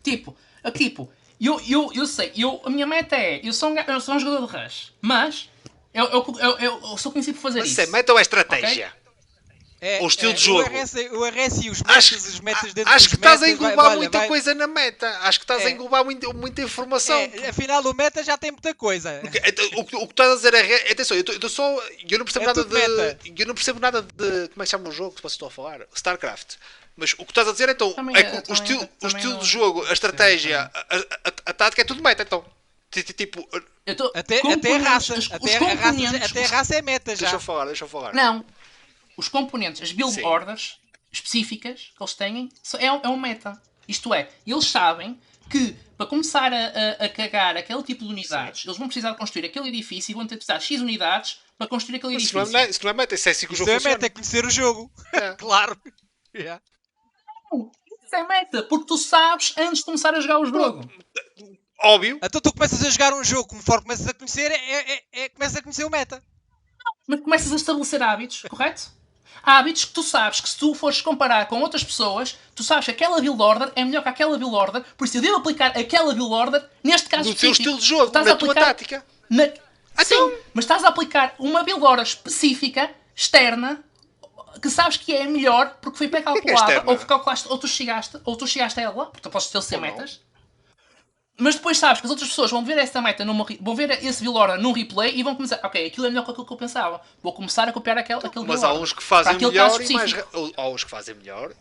Speaker 1: Eu sei, a minha meta é, eu sou um jogador de rush, mas eu sou conhecido por fazer
Speaker 3: Mas
Speaker 1: isso.
Speaker 3: isso é meta ou é estratégia? Ou estilo de jogo?
Speaker 4: O RS e os metas dentro
Speaker 3: Acho
Speaker 4: dos
Speaker 3: que estás
Speaker 4: metas,
Speaker 3: a englobar
Speaker 4: olha,
Speaker 3: muita coisa na meta. Acho que estás a englobar muita informação.
Speaker 4: Afinal, o meta já tem muita coisa.
Speaker 3: O que estás a dizer é. Atenção, eu não percebo
Speaker 4: É
Speaker 3: nada
Speaker 4: tudo meta.
Speaker 3: Eu não percebo nada de. Como é que chama o jogo que vocês estão a falar? StarCraft. Mas o que estás a dizer então
Speaker 1: Também
Speaker 3: é que o
Speaker 1: também
Speaker 3: estilo
Speaker 1: não-
Speaker 3: de jogo, a estratégia, a tática é tudo meta então. Tipo,
Speaker 4: Até a raça. Até a raça é meta já.
Speaker 3: deixa eu falar.
Speaker 1: Não. Os componentes, as build
Speaker 3: Sim.
Speaker 1: orders específicas que eles têm, é um meta. Isto é, eles sabem que para começar a cagar aquele tipo de unidades, eles vão precisar de construir aquele edifício e vão ter de precisar de X unidades para construir aquele
Speaker 3: Mas
Speaker 1: edifício.
Speaker 3: isso não é meta, isso é assim que o
Speaker 4: Isso
Speaker 3: jogo
Speaker 4: é
Speaker 3: funciona.
Speaker 4: meta, é conhecer o jogo.
Speaker 3: É.
Speaker 4: Claro. Yeah.
Speaker 1: Isso é meta, porque tu sabes antes de começar a jogar o jogo.
Speaker 3: Óbvio.
Speaker 4: Então tu começas a jogar um jogo, conforme começas a conhecer, começas a conhecer o meta.
Speaker 1: Mas começas a estabelecer hábitos, correto? Há hábitos que tu sabes que se tu fores comparar com outras pessoas, tu sabes que aquela build order é melhor que aquela build order, por isso eu devo aplicar aquela build order, neste caso
Speaker 3: No teu
Speaker 1: específico.
Speaker 3: estilo de jogo,
Speaker 1: Estás
Speaker 3: na
Speaker 1: a
Speaker 3: tua
Speaker 1: aplicar
Speaker 3: tática.
Speaker 1: na- Sim,
Speaker 3: Então-
Speaker 1: mas estás a aplicar uma build order específica, externa, que sabes que é melhor porque foi pré-calculada,
Speaker 3: externa?
Speaker 1: ou que calculaste, ou tu chegaste a ela, porque tu podes ter 100
Speaker 3: Ou não.
Speaker 1: metas. Mas depois sabes que as outras pessoas vão ver essa meta, vão ver esse build order num replay e vão começar, ok, aquilo é melhor que aquilo que eu pensava. Vou começar a copiar aquele
Speaker 3: Mas
Speaker 1: build
Speaker 3: há
Speaker 1: order.
Speaker 3: uns que fazem
Speaker 1: Para aquele caso
Speaker 3: melhor e mais.
Speaker 1: específico.
Speaker 3: Há uns que fazem melhor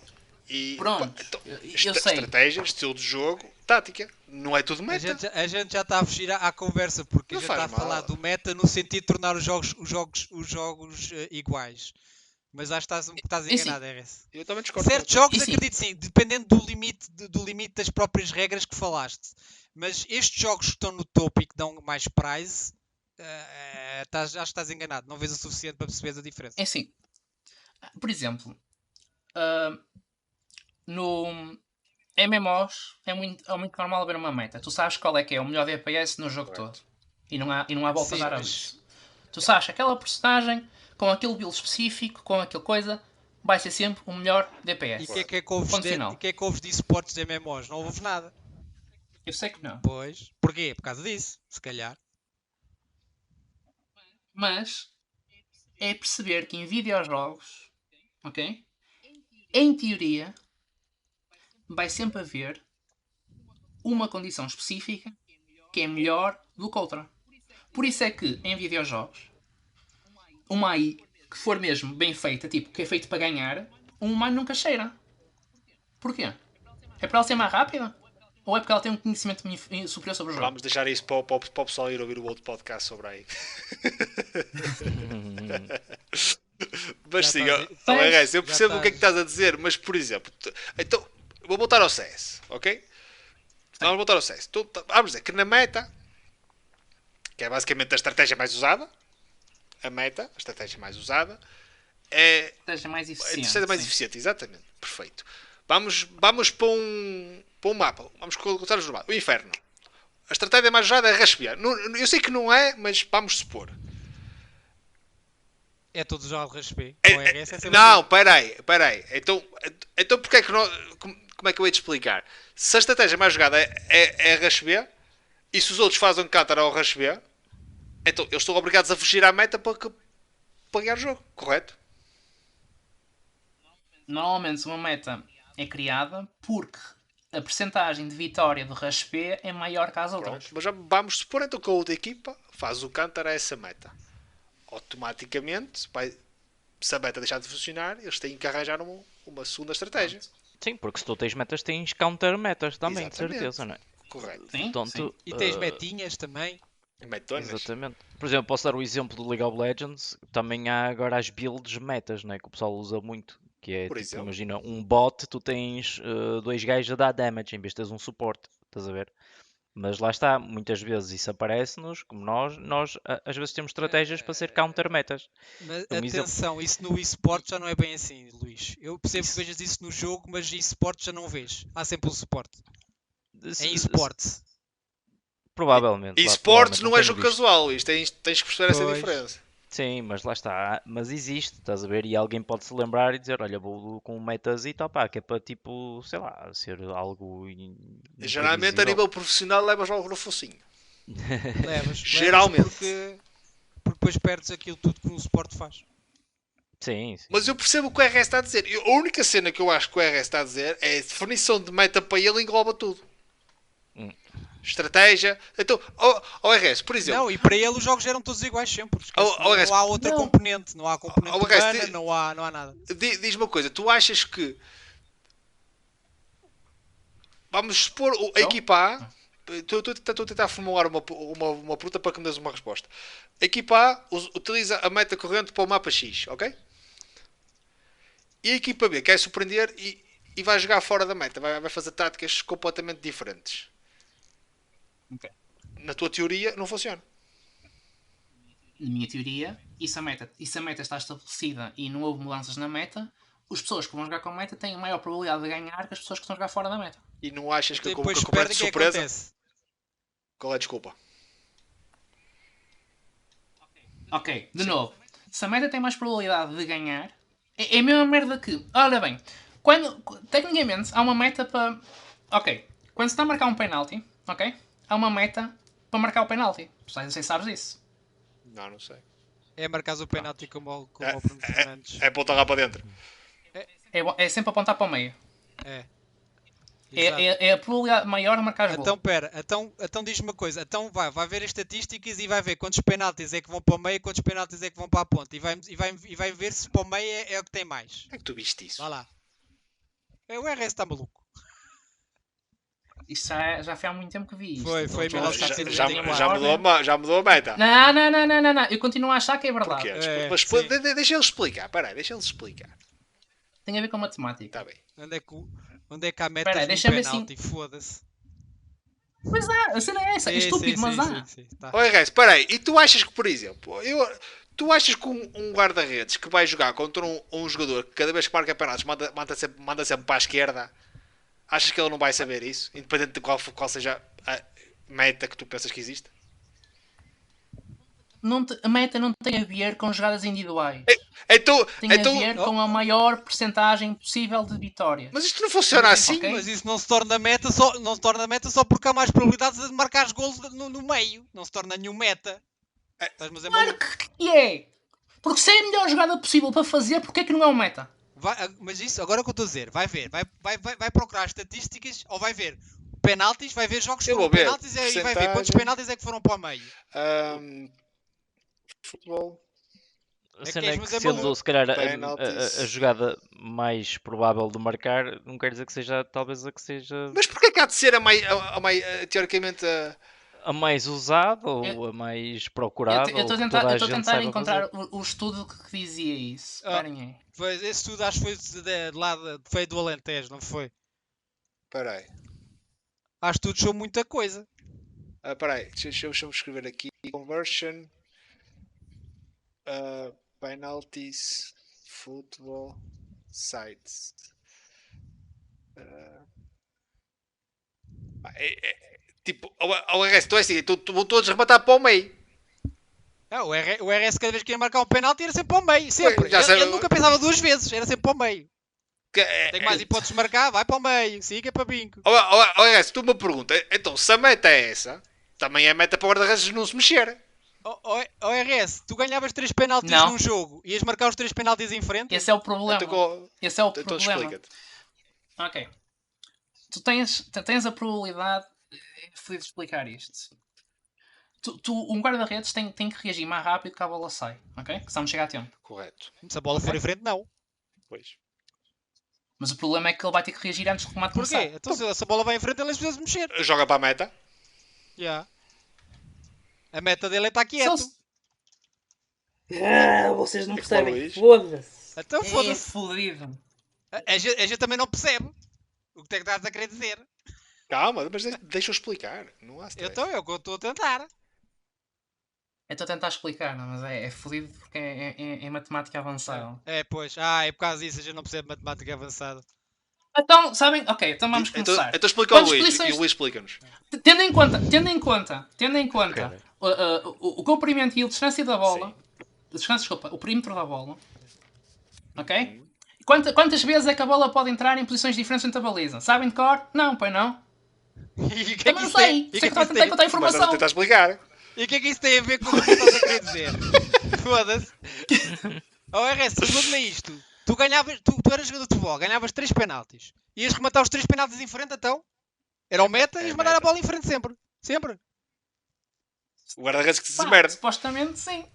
Speaker 3: e.
Speaker 1: Pronto,
Speaker 3: pá, então,
Speaker 1: eu sei.
Speaker 3: estratégia, estilo de jogo, tática. Não é tudo
Speaker 4: A
Speaker 3: meta.
Speaker 4: gente já está a fugir à conversa porque
Speaker 3: Não
Speaker 4: a gente está a
Speaker 3: faz
Speaker 4: falar
Speaker 3: mal.
Speaker 4: do meta no sentido de tornar os jogos iguais. Mas acho que estás
Speaker 1: É assim,
Speaker 4: enganado, RS.
Speaker 3: Eu também discordo.
Speaker 4: Certos
Speaker 3: com
Speaker 4: jogos,
Speaker 1: E sim.
Speaker 4: acredito sim, dependendo do limite das próprias regras que falaste. Mas estes jogos que estão no topo e que dão mais prize, acho que estás enganado. Não vês o suficiente para perceberes a diferença.
Speaker 1: É assim, por exemplo, ah, no MMOs é muito normal haver uma meta. Tu sabes qual é que é o melhor DPS no jogo
Speaker 3: Correto.
Speaker 1: todo. E não há volta
Speaker 4: Sim,
Speaker 1: a dar a
Speaker 4: mas-
Speaker 1: isso. Tu sabes que aquela personagem, com aquele build específico, com aquela coisa, vai ser sempre o melhor DPS.
Speaker 4: E o que é que ouves
Speaker 1: Ponto
Speaker 4: de,
Speaker 1: final.
Speaker 4: e que é que ouves de esportes de MMOs? Não ouves nada.
Speaker 1: Eu sei que não.
Speaker 4: Pois. Porquê? Por causa disso, se calhar.
Speaker 1: Mas é perceber que em videojogos, ok? Em teoria, vai sempre haver uma condição específica que é melhor do que outra. Por isso é que em videojogos, uma AI que for mesmo bem feita, tipo, que é feito para ganhar, um humano nunca cheira. Porquê? É para ela ser mais rápida? Ou é porque ela tem um conhecimento superior sobre o jogo?
Speaker 3: Vamos deixar isso para o pessoal ir ouvir o outro podcast sobre aí. Mas
Speaker 4: Já
Speaker 3: sim,
Speaker 4: estás-
Speaker 3: ó,
Speaker 1: Pois,
Speaker 3: RS, eu
Speaker 4: já
Speaker 3: percebo o que é que
Speaker 4: estás-
Speaker 3: estás a dizer, mas por exemplo, então, vou voltar ao CS, ok? Vamos voltar ao CS. Vamos dizer que na meta, que é basicamente a estratégia mais usada, a estratégia mais usada, é
Speaker 1: Seja mais
Speaker 3: a
Speaker 1: eficiente.
Speaker 3: estratégia mais
Speaker 1: sim.
Speaker 3: eficiente, exatamente, perfeito. Vamos para um mapa, vamos colocar-nos no mapa, o inferno. A estratégia mais usada é raspear. Eu sei que não é, mas vamos supor.
Speaker 4: É todos os jogos RSP.
Speaker 3: É-
Speaker 4: O RS é sempre
Speaker 3: Não, peraí. Então porque é que não, como é que eu ia te explicar? Se a estratégia mais jogada é rush B, e se os outros fazem counter ao rush B, então eles estão obrigados a fugir à meta para ganhar o jogo, correto?
Speaker 1: Normalmente uma meta é criada porque a percentagem de vitória do Rush P é maior que as outras.
Speaker 3: Pronto. Mas já vamos supor então que a outra equipa faz o counter a essa meta. Automaticamente, se a meta deixar de funcionar, eles têm que arranjar uma segunda estratégia.
Speaker 2: Sim, porque se tu tens metas, tens counter-metas também, de
Speaker 3: Exatamente.
Speaker 2: certeza, não é?
Speaker 3: Correto.
Speaker 1: Sim,
Speaker 2: Portanto,
Speaker 4: E tens
Speaker 2: eh,
Speaker 4: metinhas também.
Speaker 3: Metonas.
Speaker 2: exatamente. Por exemplo, posso dar o exemplo do League of Legends. Também há agora as builds metas, né? Que o pessoal usa muito. Que é,
Speaker 3: Por
Speaker 2: tipo,
Speaker 3: exemplo?
Speaker 2: imagina, um bot, tu tens dois gajos a dar damage, em vez de teres um suporte. Estás a ver? Mas lá está, muitas vezes isso aparece-nos, como nós às vezes temos estratégias para ser counter-metas.
Speaker 4: Mas
Speaker 2: Um exemplo.
Speaker 4: atenção, isso no eSport já não é bem assim, Luís. Eu percebo
Speaker 1: Isso.
Speaker 4: que vejas isso no jogo, mas eSport já não vês. Há sempre um suporte. Em eSport.
Speaker 2: Provavelmente.
Speaker 3: E
Speaker 2: lá,
Speaker 3: esportes
Speaker 2: provavelmente,
Speaker 3: não
Speaker 2: não
Speaker 3: é
Speaker 2: tenho
Speaker 3: jogo
Speaker 2: visto.
Speaker 3: casual, Luís. Tens que perceber essa
Speaker 4: Pois.
Speaker 3: diferença.
Speaker 2: Sim, mas lá está. Mas existe, estás a ver? E alguém pode se lembrar e dizer: Olha, vou com um metazito, opá, que é para tipo, sei lá, ser algo.
Speaker 3: Geralmente a
Speaker 2: imprevisível.
Speaker 3: nível profissional levas logo no focinho.
Speaker 4: Levas.
Speaker 3: Geralmente.
Speaker 4: Porque depois perdes aquilo tudo que um suporte faz.
Speaker 2: Sim, sim.
Speaker 3: Mas eu percebo o que o RS está a dizer. A única cena que eu acho que o RS está a dizer é a definição de meta para ele engloba tudo. Estratégia. Então, ao RS, por exemplo.
Speaker 4: Não, e para ele os jogos eram todos iguais sempre. Esquece,
Speaker 3: Oh,
Speaker 4: não há outra
Speaker 1: não.
Speaker 4: componente. Não há componente
Speaker 3: Oh, resto,
Speaker 4: humana, não há nada.
Speaker 3: Diz-me uma coisa, tu achas que. Vamos supor a equipa A. Estou a tentar formular uma pergunta para que me des uma resposta. A equipa A utiliza a meta corrente para o mapa X, ok? E a equipa B quer surpreender e vai jogar fora da meta, vai fazer táticas completamente diferentes.
Speaker 1: Ok.
Speaker 3: Na tua teoria, não funciona.
Speaker 1: Na minha teoria, e se a meta está estabelecida e não houve mudanças na meta, as pessoas que vão jogar com a meta têm a maior probabilidade de ganhar que as pessoas que estão a jogar fora da meta.
Speaker 3: E não achas que
Speaker 4: Depois
Speaker 3: a coberta
Speaker 4: perde,
Speaker 3: de
Speaker 4: o que é que
Speaker 3: surpresa?
Speaker 4: acontece?
Speaker 3: Qual é a desculpa?
Speaker 1: Ok, de novo. Se a meta tem mais probabilidade de ganhar, É a mesma merda que. Olha bem, tecnicamente há uma meta para. Ok, quando se está a marcar um penalti, ok? Há uma meta para marcar o penalti. Não sei se sabes disso.
Speaker 3: Não sei.
Speaker 4: É marcar o penalti como
Speaker 3: É,
Speaker 4: o Bruno Fernandes.
Speaker 3: é apontar lá para dentro.
Speaker 1: É sempre apontar para o meio.
Speaker 4: É. Exato.
Speaker 1: É a probabilidade maior de marcar
Speaker 4: Então,
Speaker 1: gol.
Speaker 4: pera, então diz-me uma coisa. Então vai ver as estatísticas e vai ver quantos penaltis é que vão para o meio e quantos penaltis é que vão para a ponta. E vai ver se para o meio é o que tem mais.
Speaker 3: Como é que tu viste isso?
Speaker 4: Vá lá. O RS está maluco.
Speaker 1: Isso já foi há muito tempo que vi isto.
Speaker 4: Foi
Speaker 1: Estou a
Speaker 4: melhor
Speaker 1: achar que
Speaker 4: já-
Speaker 1: tinha uma
Speaker 3: Já
Speaker 1: ordem.
Speaker 3: mudou a meta.
Speaker 1: Não. Eu continuo a achar que é verdade.
Speaker 3: Porquê?
Speaker 4: É,
Speaker 3: Mas
Speaker 4: sim.
Speaker 3: deixa eles explicar. Peraí, deixa eles explicar.
Speaker 1: Tem a ver com matemática.
Speaker 3: Está bem.
Speaker 4: Onde é que há metas
Speaker 1: Pera aí,
Speaker 4: no
Speaker 1: deixa-me ver
Speaker 4: penalti? Foda-se.
Speaker 1: Pois a cena é essa. É
Speaker 4: Sim,
Speaker 1: estúpido,
Speaker 4: sim,
Speaker 1: mas
Speaker 4: sim,
Speaker 1: há.
Speaker 4: sim, tá.
Speaker 3: Olha, Reis, peraí. E tu achas que, por exemplo, tu achas que um guarda-redes que vai jogar contra um jogador que cada vez que marca penaltis manda sempre para a esquerda, achas que ele não vai saber isso? Independente de qual seja a meta que tu pensas que existe?
Speaker 1: A meta não tem a ver com jogadas individuais.
Speaker 3: Então,
Speaker 1: Tem a ver com a maior percentagem possível de vitórias.
Speaker 3: mas isto não funciona assim.
Speaker 1: Ok.
Speaker 4: Mas isso não se torna meta só porque há mais probabilidades de marcar os golos no meio. Não se torna nenhum meta. Estás-me a dizer
Speaker 1: Claro
Speaker 4: maluco?
Speaker 1: que é! Porque se é a melhor jogada possível para fazer, porque é que não é um meta?
Speaker 4: Mas isso, agora é o que eu estou a dizer. Vai ver. Vai procurar estatísticas ou vai ver penaltis, vai ver jogos que
Speaker 3: Eu
Speaker 4: foram
Speaker 3: vou ver.
Speaker 4: penaltis e vai ver quantos
Speaker 3: Percentagem.
Speaker 4: penaltis é que foram para o meio.
Speaker 3: Futebol.
Speaker 2: A
Speaker 4: É
Speaker 2: cena
Speaker 4: que
Speaker 2: é
Speaker 4: és, mas
Speaker 2: que
Speaker 4: é
Speaker 2: sendo
Speaker 4: maluco.
Speaker 2: se calhar
Speaker 3: Penaltis.
Speaker 2: a jogada mais provável de marcar, não quer dizer que seja talvez a que seja
Speaker 3: Mas porquê que há de ser teoricamente
Speaker 2: a mais usada ou a mais procurada
Speaker 1: Eu
Speaker 2: ou
Speaker 1: estou
Speaker 2: que toda
Speaker 1: a
Speaker 2: a gente
Speaker 1: tentar
Speaker 2: saiba
Speaker 1: encontrar
Speaker 2: fazer?
Speaker 1: o estudo que dizia isso.
Speaker 4: Ah.
Speaker 1: Esperem aí.
Speaker 4: Esse estudo acho que foi de lá foi do Alentejo, não foi?
Speaker 3: Peraí.
Speaker 4: Acho que tudo show muita coisa.
Speaker 3: Peraí, deixa-me escrever aqui. Conversion. Penalties. Football. Sites. Tipo, ao RS, tu é assim, vão todos rematar para o meio.
Speaker 4: O RS cada vez que ia marcar um penalti era sempre para o meio. Sempre.
Speaker 3: já sei.
Speaker 4: Ele nunca pensava duas vezes, era sempre para o meio. Tem mais
Speaker 3: É,
Speaker 4: hipóteses de marcar, vai para o meio. Siga para bingo.
Speaker 3: ao RS, tu me pergunta, então se a meta é essa, também é meta para o guarda-redes não se mexer.
Speaker 4: RS, tu ganhavas 3 penaltis
Speaker 1: Não.
Speaker 4: num jogo. Ias marcar os 3 penaltis em frente?
Speaker 1: Esse é o problema. Esse é o
Speaker 3: Então
Speaker 1: problema.
Speaker 3: explica-te.
Speaker 1: Ok. Tu tens a probabilidade. É fodido explicar isto. Um guarda-redes tem que reagir mais rápido que a bola sai. Ok? Que estamos a chegar a tempo.
Speaker 3: Correto.
Speaker 4: Se a bola for em frente, não.
Speaker 3: Pois.
Speaker 1: Mas o problema é que ele vai ter que reagir antes do remate começar.
Speaker 4: Porquê? Então se a bola vai em frente, ele precisa se mexer.
Speaker 3: Joga para a meta.
Speaker 4: Yeah. A meta dele é estar
Speaker 1: Se
Speaker 4: quieto.
Speaker 1: vocês não
Speaker 3: É como o Luís.
Speaker 1: Foda-se.
Speaker 4: Então
Speaker 1: É
Speaker 4: foda-se.
Speaker 1: fodido.
Speaker 4: A gente também não percebe o que é que estás a querer dizer.
Speaker 3: Calma, mas deixa eu explicar. Não há stress.
Speaker 4: Então é o que eu estou a tentar.
Speaker 1: Eu estou a tentar explicar, não, mas é fodido porque é matemática avançada.
Speaker 4: É, pois. É por causa disso a gente não percebe matemática avançada.
Speaker 1: Então, sabem? Ok, então vamos começar.
Speaker 3: Então explica ao
Speaker 1: Quantas
Speaker 3: Luís
Speaker 1: posições-
Speaker 3: e o Luís explica-nos.
Speaker 1: Tendo em conta
Speaker 2: Cara.
Speaker 1: o comprimento e a distância da bola, o perímetro da bola, ok? Quantas vezes é que a bola pode entrar em posições diferentes dentro da baliza? Sabem de cor? Não, pois não.
Speaker 4: E o que é que
Speaker 1: Também não
Speaker 4: isso tem?
Speaker 1: sei.
Speaker 4: E o que
Speaker 1: Sei
Speaker 4: é
Speaker 1: que
Speaker 4: que
Speaker 1: estou a
Speaker 4: isso
Speaker 1: tentar
Speaker 4: tem?
Speaker 1: encontrar
Speaker 3: Mas estás a
Speaker 1: informação.
Speaker 3: tentar explicar.
Speaker 4: E o que é que isso tem a ver com o que tu estás a querer dizer? Foda-se. Oh, RS, responde-me a isto. Tu eras jogador de futebol, ganhavas 3 penaltis. Ias rematar os 3 penaltis em frente, então? Era o meta e ias mandar a bola em frente sempre. Sempre.
Speaker 3: O guarda-redes que se
Speaker 1: Pá,
Speaker 3: merda.
Speaker 1: supostamente sim.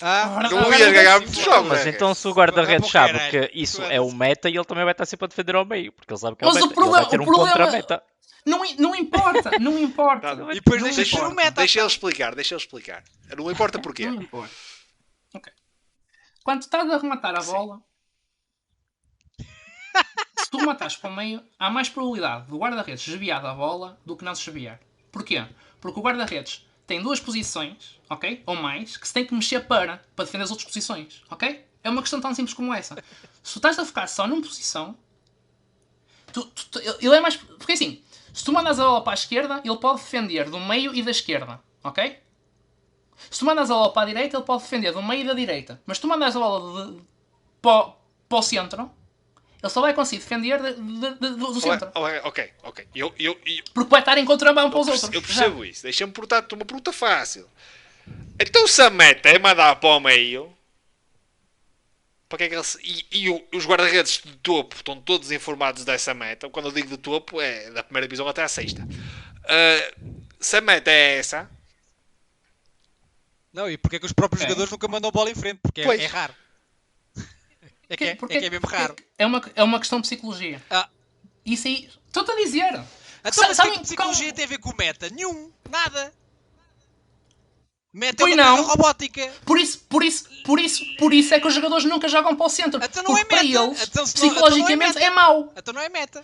Speaker 4: Ah,
Speaker 3: Não
Speaker 1: agora
Speaker 3: ias ganhar
Speaker 1: sim,
Speaker 3: muitos
Speaker 1: sim.
Speaker 3: jogos.
Speaker 2: Mas
Speaker 3: RS.
Speaker 2: então se o guarda-redes
Speaker 4: Vai para o
Speaker 2: sabe
Speaker 4: caralho.
Speaker 2: que isso é o meta e ele também vai estar sempre a defender ao meio, porque ele sabe que é o
Speaker 1: Mas
Speaker 2: meta.
Speaker 1: o problema-
Speaker 2: Ele vai ter
Speaker 1: o
Speaker 2: um
Speaker 1: problema-
Speaker 2: contra-meta.
Speaker 1: Não importa, não importa.
Speaker 3: Não,
Speaker 4: E depois
Speaker 1: Não
Speaker 4: deixas ser o
Speaker 1: importa.
Speaker 4: meta.
Speaker 3: Deixa ele explicar. Não importa porquê.
Speaker 1: Não importa. Ok. Quando estás a rematar a bola, se tu matares para o meio, há mais probabilidade do guarda-redes desviar da bola do que não se desviar. Porquê? Porque o guarda-redes tem duas posições, ok? Ou mais, que se tem que mexer para defender as outras posições, ok? É uma questão tão simples como essa. Se tu estás a focar só numa posição, ele é mais... Porque assim, se tu mandas a bola para a esquerda, ele pode defender do meio e da esquerda, ok? Se tu mandas a bola para a direita, ele pode defender do meio e da direita. Mas se tu mandas a bola para o centro, ele só vai conseguir defender do centro.
Speaker 3: Ok.
Speaker 1: Porque vai estar em contramão para os outros.
Speaker 3: Eu percebo isso. Deixa-me perguntar-te uma pergunta fácil. Então se a meta é mandar para o meio, para que é que os guarda-redes de topo estão todos informados dessa meta? Quando eu digo de topo é da primeira divisão até à sexta. Se a meta é essa...
Speaker 4: Não, e porque é que os próprios jogadores nunca mandam a bola em frente? Porque é raro. É mesmo raro.
Speaker 1: É uma questão de psicologia. Isso aí... Estou-te a dizer.
Speaker 4: Então, mas o que psicologia tem a ver com meta? Nenhum. Nada. Meta é
Speaker 1: Pois
Speaker 4: uma
Speaker 1: não.
Speaker 4: coisa robótica.
Speaker 1: Por isso é que os jogadores nunca jogam para o centro.
Speaker 4: Então não é
Speaker 1: Porque
Speaker 4: meta.
Speaker 1: para eles,
Speaker 4: Então,
Speaker 1: psicologicamente, é mau.
Speaker 4: Então não é meta.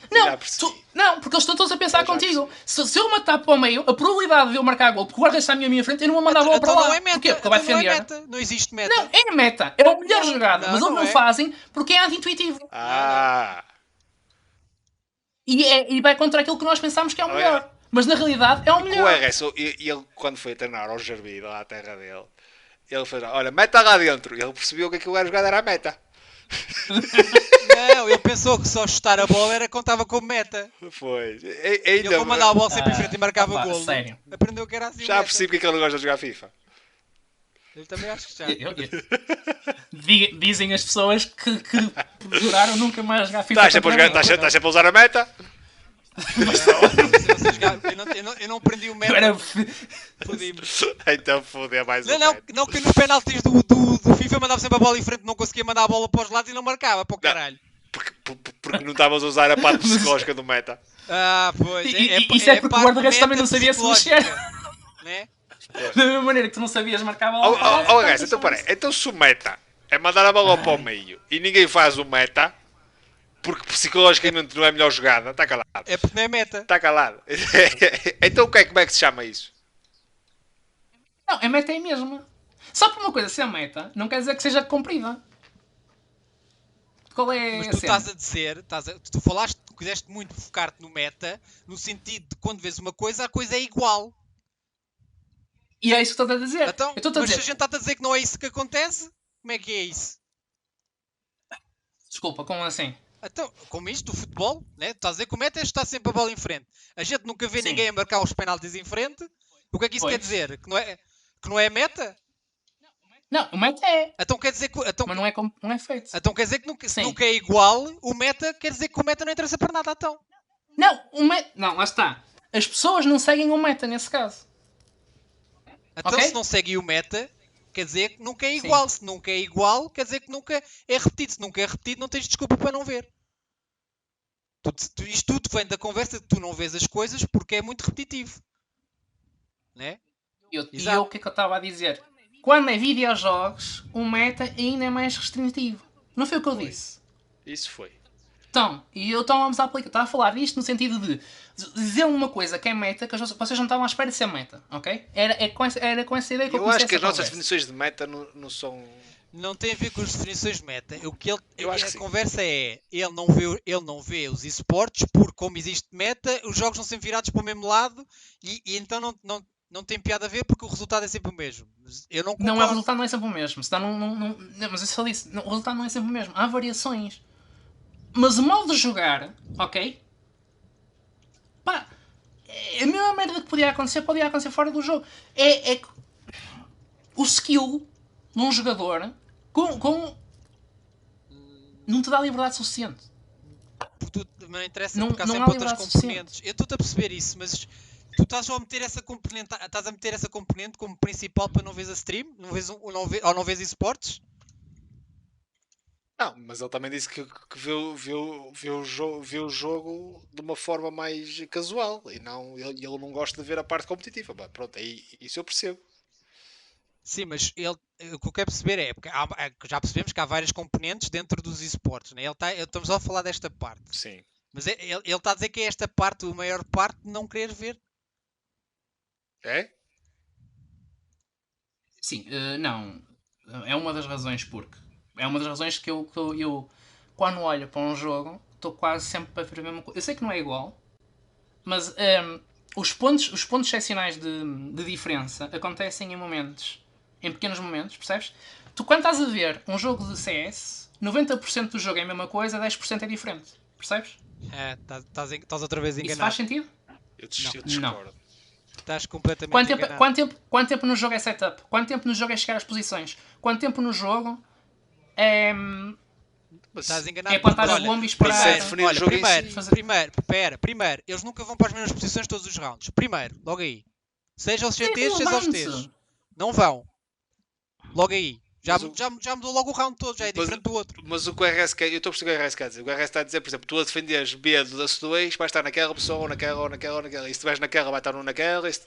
Speaker 1: Não, porque eles estão todos a pensar contigo. Se eu matar para o meio, a probabilidade de eu marcar gol, porque o guarda-redes está à minha frente, eu não vou mandar a bola para lá.
Speaker 4: Não é meta.
Speaker 1: Porquê? Porque ele vai defender.
Speaker 4: Não é meta. Não existe meta.
Speaker 1: Não, é meta. É a melhor jogada. Mas eles não
Speaker 4: é.
Speaker 1: fazem porque é anti-intuitivo. E vai contra aquilo que nós pensamos que é o melhor. Mas na realidade é o melhor.
Speaker 3: O RS, ele quando foi treinar ao Gerbi, lá à terra dele, ele fez, olha, meta lá dentro. E ele percebeu que aquilo era jogada era a meta.
Speaker 4: Não, ele pensou que só chutar a bola era contava como meta.
Speaker 3: Pois.
Speaker 4: Ele como mandava a bola sempre em frente e marcava o golo.
Speaker 1: Sério.
Speaker 4: Aprendeu que era assim.
Speaker 3: Já percebi porque é que ele gosta de jogar FIFA.
Speaker 4: Eu também acho que já.
Speaker 1: Dizem as pessoas que juraram nunca mais jogar FIFA.
Speaker 3: Estás sempre a usar a meta?
Speaker 4: Eu não aprendi o meta. Fodi-me.
Speaker 3: Então fodeu mais um.
Speaker 4: Não, que nos penaltis do FIFA mandava sempre a bola em frente, não conseguia mandar a bola para os lados e não marcava, para o caralho.
Speaker 3: Porque não estavas a usar a parte psicológica do meta.
Speaker 1: Pois. Isso é porque o guarda-redes também não sabia se mexer.
Speaker 4: Né?
Speaker 1: Da mesma maneira que tu não sabias marcar a bola.
Speaker 3: Então peraí. Então se o meta é mandar a bola para o meio e ninguém faz o meta, porque psicologicamente não é a melhor jogada, está calado.
Speaker 4: É porque não é meta.
Speaker 3: Está calado. Então como é que se chama isso?
Speaker 1: Não, a meta é a mesma. Só por uma coisa ser a meta, não quer dizer que seja cumprida. Qual é
Speaker 4: Mas
Speaker 1: a
Speaker 4: tu
Speaker 1: cena?
Speaker 4: estás a dizer, tu falaste, tu quiseste muito focar-te no meta, no sentido de quando vês uma coisa, a coisa é igual.
Speaker 1: E é isso que estou a dizer.
Speaker 4: Então,
Speaker 1: mas
Speaker 4: se a gente está a dizer que não é isso que acontece, como é que é isso?
Speaker 1: Desculpa, como assim?
Speaker 4: Então, como isto, o futebol, né? Estás a dizer que o meta é estar sempre a bola em frente. A gente nunca vê
Speaker 1: Sim.
Speaker 4: ninguém a marcar os penaltis em frente. O que é que isso quer dizer? Que não é meta?
Speaker 1: Não, o meta é.
Speaker 4: Então quer dizer que...
Speaker 1: Mas não é feito.
Speaker 4: Então quer dizer que se nunca é igual, o meta quer dizer que o meta não interessa para nada, então.
Speaker 1: Não, o meta... Não, lá está. As pessoas não seguem o meta nesse caso.
Speaker 4: Então
Speaker 1: Okay?
Speaker 4: Se não seguem o meta, quer dizer que nunca é igual. Sim. Se nunca é igual, quer dizer que nunca é repetido. Se nunca é repetido, não tens desculpa para não ver. Isto tudo vem da conversa de que tu não vês as coisas porque é muito repetitivo. Né?
Speaker 1: E eu o que é que eu estava a dizer? Quando é videojogos, o meta ainda é mais restritivo. Não foi o que eu disse?
Speaker 3: Isso foi.
Speaker 1: Então vamos aplicar. Estava a falar disto no sentido de dizer uma coisa que é meta, que vocês não estavam à espera de ser meta, ok? Era com essa ideia que eu
Speaker 3: acho que as nossas definições de meta não são...
Speaker 4: Não tem a ver com as definições de meta. A conversa é, ele não vê os esportes porque como existe meta, os jogos são sempre virados para o mesmo lado e então não tem piada a ver porque o resultado é sempre o mesmo. Eu não concordo.
Speaker 1: Não, o resultado não é sempre o mesmo. Mas eu só disse, o resultado não é sempre o mesmo. Há variações. Mas o modo de jogar, ok? Pá, a mesma merda que podia acontecer fora do jogo. É o skill de um jogador não te dá liberdade suficiente.
Speaker 4: Não interessa porque há sempre outras componentes. Eu estou-te a perceber isso, mas tu estás só a meter essa componente como principal para não veres a stream? Ou não vês esportes?
Speaker 3: Não, mas ele também disse que vê o jogo de uma forma mais casual e ele não gosta de ver a parte competitiva. Mas pronto, isso eu percebo.
Speaker 4: Sim, mas o que eu quero perceber é, porque já percebemos que há várias componentes dentro dos esportes, né? Estamos a falar desta parte.
Speaker 3: Sim.
Speaker 4: Mas ele está a dizer que é esta parte, a maior parte, de não querer ver.
Speaker 3: É?
Speaker 1: Sim, não. É uma das razões é uma das razões que eu quando olho para um jogo, estou quase sempre para ver a mesma coisa. Eu sei que não é igual, mas os pontos excepcionais de diferença acontecem em pequenos momentos, percebes? Tu quando estás a ver um jogo de CS 90% do jogo é a mesma coisa, 10% é diferente. Percebes?
Speaker 4: Estás outra vez
Speaker 1: Isso
Speaker 4: enganado.
Speaker 1: faz sentido?
Speaker 3: Eu
Speaker 1: Não.
Speaker 3: discordo.
Speaker 4: Estás completamente enganado.
Speaker 1: Quanto tempo no jogo é setup? Quanto tempo no jogo é chegar às posições? Quanto tempo no jogo é,
Speaker 3: Mas
Speaker 4: Estás enganado.
Speaker 1: é plantar
Speaker 4: porque,
Speaker 1: a
Speaker 4: olha,
Speaker 1: bomba e esperar?
Speaker 3: Mas é definir o jogo em si.
Speaker 4: primeiro, eles nunca vão para as mesmas posições todos os rounds. Primeiro, logo aí. Seja aos
Speaker 1: É
Speaker 4: CTs, seja aos Ts.
Speaker 1: relevante.
Speaker 4: Não vão. Logo aí.
Speaker 3: Mas
Speaker 4: Já mudou logo o round todo, já é diferente do outro.
Speaker 3: Mas o que o RS quer, eu estou a perceber o que o RS quer dizer. O RS está a dizer, por exemplo, tu a defenderes B do C2, vais estar naquela pessoa, ou naquela, ou naquela, ou naquela. E se estiveres naquela, vai estar um naquela. E se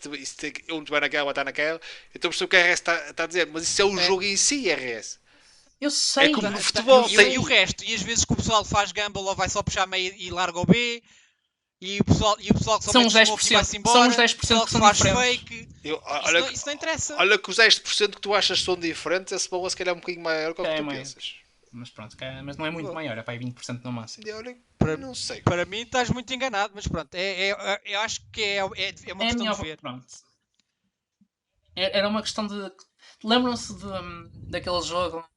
Speaker 3: um estiver naquela, vai estar naquela. Eu estou a perceber o que o RS está a dizer. Mas isso é o jogo em si, RS.
Speaker 1: Eu sei.
Speaker 3: É como no futebol.
Speaker 4: E o resto, e às vezes que o pessoal faz gamble ou vai só puxar meio e larga o B. E o pessoal que só
Speaker 1: São
Speaker 4: mete
Speaker 1: os
Speaker 4: smoke
Speaker 1: 10%,
Speaker 4: e vai-se embora.
Speaker 1: são os 10%
Speaker 4: o pessoal
Speaker 1: que são
Speaker 4: faz
Speaker 1: diferentes.
Speaker 4: fake. Isso não interessa.
Speaker 3: Olha que os 10% que tu achas que são diferentes, esse valor se calhar é um bocadinho maior que o que tu pensas.
Speaker 1: Mas pronto, mas não é muito maior, é para aí 20% no máximo.
Speaker 3: Não sei.
Speaker 4: Para mim estás muito enganado, mas pronto, eu acho que é uma
Speaker 1: É a
Speaker 4: questão
Speaker 1: minha
Speaker 4: de ver.
Speaker 1: pronto. Era uma questão de. Lembram-se daquele jogo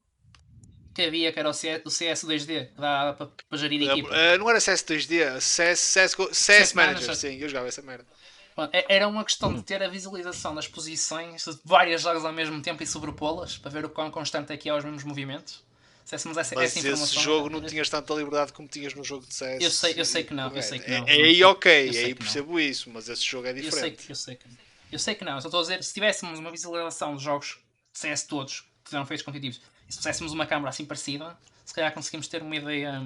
Speaker 1: que havia, que era o CS 2D, que dá para gerir equipa.
Speaker 3: Não era CS 2D, CS Manager, sim, eu jogava essa merda.
Speaker 1: Era uma questão de ter a visualização das posições de vários jogos ao mesmo tempo e sobrepô-las para ver o quão constante é que é os mesmos movimentos.
Speaker 3: Mas
Speaker 1: essa informação,
Speaker 3: esse jogo não tinhas tanta liberdade como tinhas no jogo de CS.
Speaker 1: Eu sei que não.
Speaker 3: É aí ok, aí percebo isso, mas esse jogo é diferente.
Speaker 1: Eu sei que não. Só estou a dizer, se tivéssemos uma visualização dos jogos de CS todos que fizeram feitos competitivos e se puséssemos uma câmera assim parecida, se calhar conseguimos ter uma ideia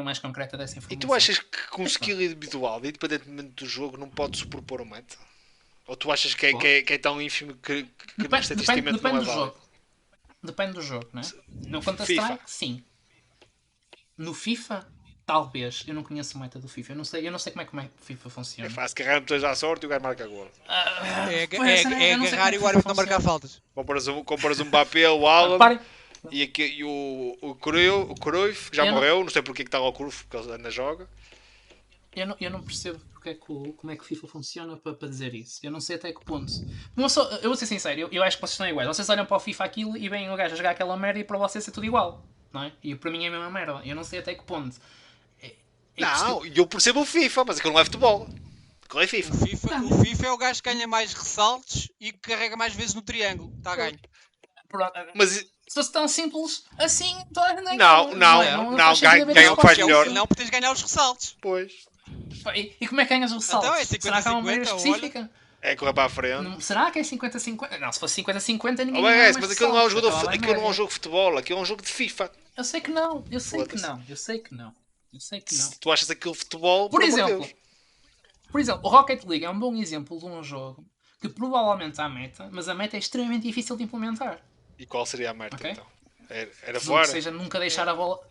Speaker 1: mais concreta dessa informação.
Speaker 3: E tu achas que com skill individual, independentemente do jogo, não pode superpor o meta? Ou tu achas que é tão ínfimo que estatisticamente não é válido?
Speaker 1: Depende do jogo, não é? No Counter-Strike, sim. No FIFA, talvez. Eu não conheço o meta do FIFA. Eu não sei como é que o FIFA funciona.
Speaker 3: É fácil, carregar no à sorte e o gajo marca gol.
Speaker 4: É agarrar e o árbitro não marcar faltas.
Speaker 3: Compras um Mbappé, o Alan e o Cruyff, que já morreu. Não sei porque que está lá o Cruyff, porque ele ainda joga.
Speaker 1: Eu não percebo como é que o FIFA funciona para dizer isso. Eu não sei até que ponto. Eu vou ser sincero, eu acho que vocês estão iguais. Vocês olham para o FIFA aquilo e veem o gajo a jogar aquela merda e para vocês é tudo igual. Não é? E para mim é a mesma merda. Eu não sei até que ponto.
Speaker 3: Eu percebo o FIFA, mas aquilo não é futebol. Aquilo é FIFA.
Speaker 4: O FIFA é o gajo que ganha mais ressaltos e que carrega mais vezes no triângulo. Está a ganho.
Speaker 3: Mas
Speaker 1: se fosse tão simples assim,
Speaker 3: não, ganha o que faz melhor.
Speaker 4: Não, porque tens de ganhar os ressaltos.
Speaker 3: Pois.
Speaker 1: E como é que ganhas os ressaltos?
Speaker 4: Então é 50,
Speaker 1: será que há uma maneira específica?
Speaker 3: É correr para a frente.
Speaker 1: Será que é 50-50? Não, se fosse 50-50 ninguém
Speaker 3: mas aquilo não é um jogo de futebol, aquilo é um jogo de FIFA.
Speaker 1: Eu sei que não.
Speaker 3: Tu achas aquilo futebol?
Speaker 1: Por exemplo, o Rocket League é um bom exemplo de um jogo que provavelmente há meta, mas a meta é extremamente difícil de implementar.
Speaker 3: E qual seria a meta então? Era
Speaker 1: fora? Ou seja, nunca deixar a bola.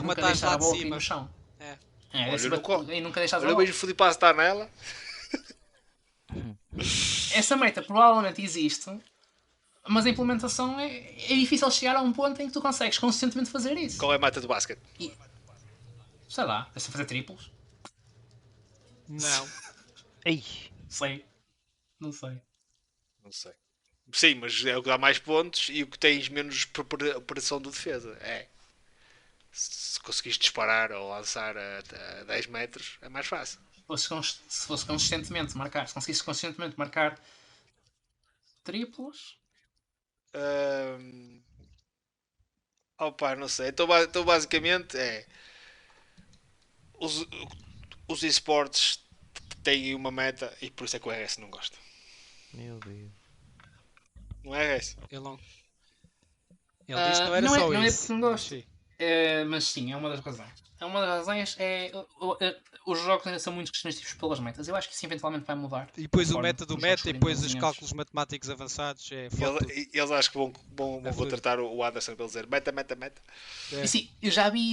Speaker 1: Nunca deixar a bola cair no chão. E nunca deixar a bola.
Speaker 3: Olha, mesmo fodi para estar nela.
Speaker 1: Essa meta provavelmente existe, mas a implementação é difícil chegar a um ponto em que tu consegues consistentemente fazer isso.
Speaker 3: Qual é a meta do basquete?
Speaker 1: Sei lá, deixa fazer triplos?
Speaker 4: Não.
Speaker 2: Ei.
Speaker 1: Não sei.
Speaker 3: Sim, mas é o que dá mais pontos e o que tens menos preparação de defesa. Se conseguires disparar ou lançar a 10 metros, é mais fácil.
Speaker 1: Se fosse consistentemente marcar, se conseguisse consistentemente marcar triplos.
Speaker 3: Não sei. Então basicamente os esportes têm uma meta e por isso é que o RS não gosta.
Speaker 2: Meu Deus.
Speaker 3: Não é RS?
Speaker 4: Ele disse que não era só isso.
Speaker 1: Não é porque não gosto. Mas sim, é uma das razões. Uma das razões é os jogos ainda são muito restritivos pelas metas. Eu acho que isso eventualmente vai mudar.
Speaker 4: E depois o meta do meta e depois os cálculos matemáticos avançados.
Speaker 3: Eles acho que vão tratar o Anderson para ele dizer meta.
Speaker 1: E sim, eu já vi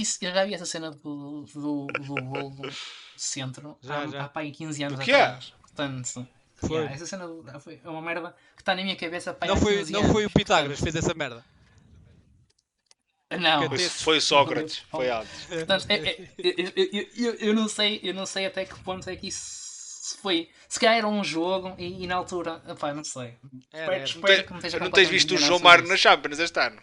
Speaker 1: essa cena do bolo do centro há pá, 15 anos atrás. Portanto, essa cena é uma merda que está na minha cabeça. Pá,
Speaker 4: não foi o Pitágoras que fez essa merda.
Speaker 1: Não,
Speaker 3: foi o Sócrates, foi antes.
Speaker 1: Portanto, eu não sei até que ponto é que isso foi. Se calhar era um jogo e na altura, pá, não sei. Espero que não esteja
Speaker 3: não tens visto o João Mário na Champions este ano?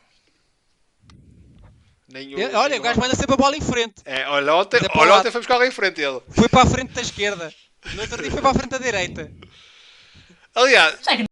Speaker 4: Olha, o gajo manda sempre a bola em frente.
Speaker 3: Olha, ontem
Speaker 4: Mas é para o lado.
Speaker 3: foi buscar lá em frente ele.
Speaker 4: Foi para a frente da esquerda. No outro dia foi para a frente da direita.
Speaker 3: Aliás,
Speaker 1: Já é que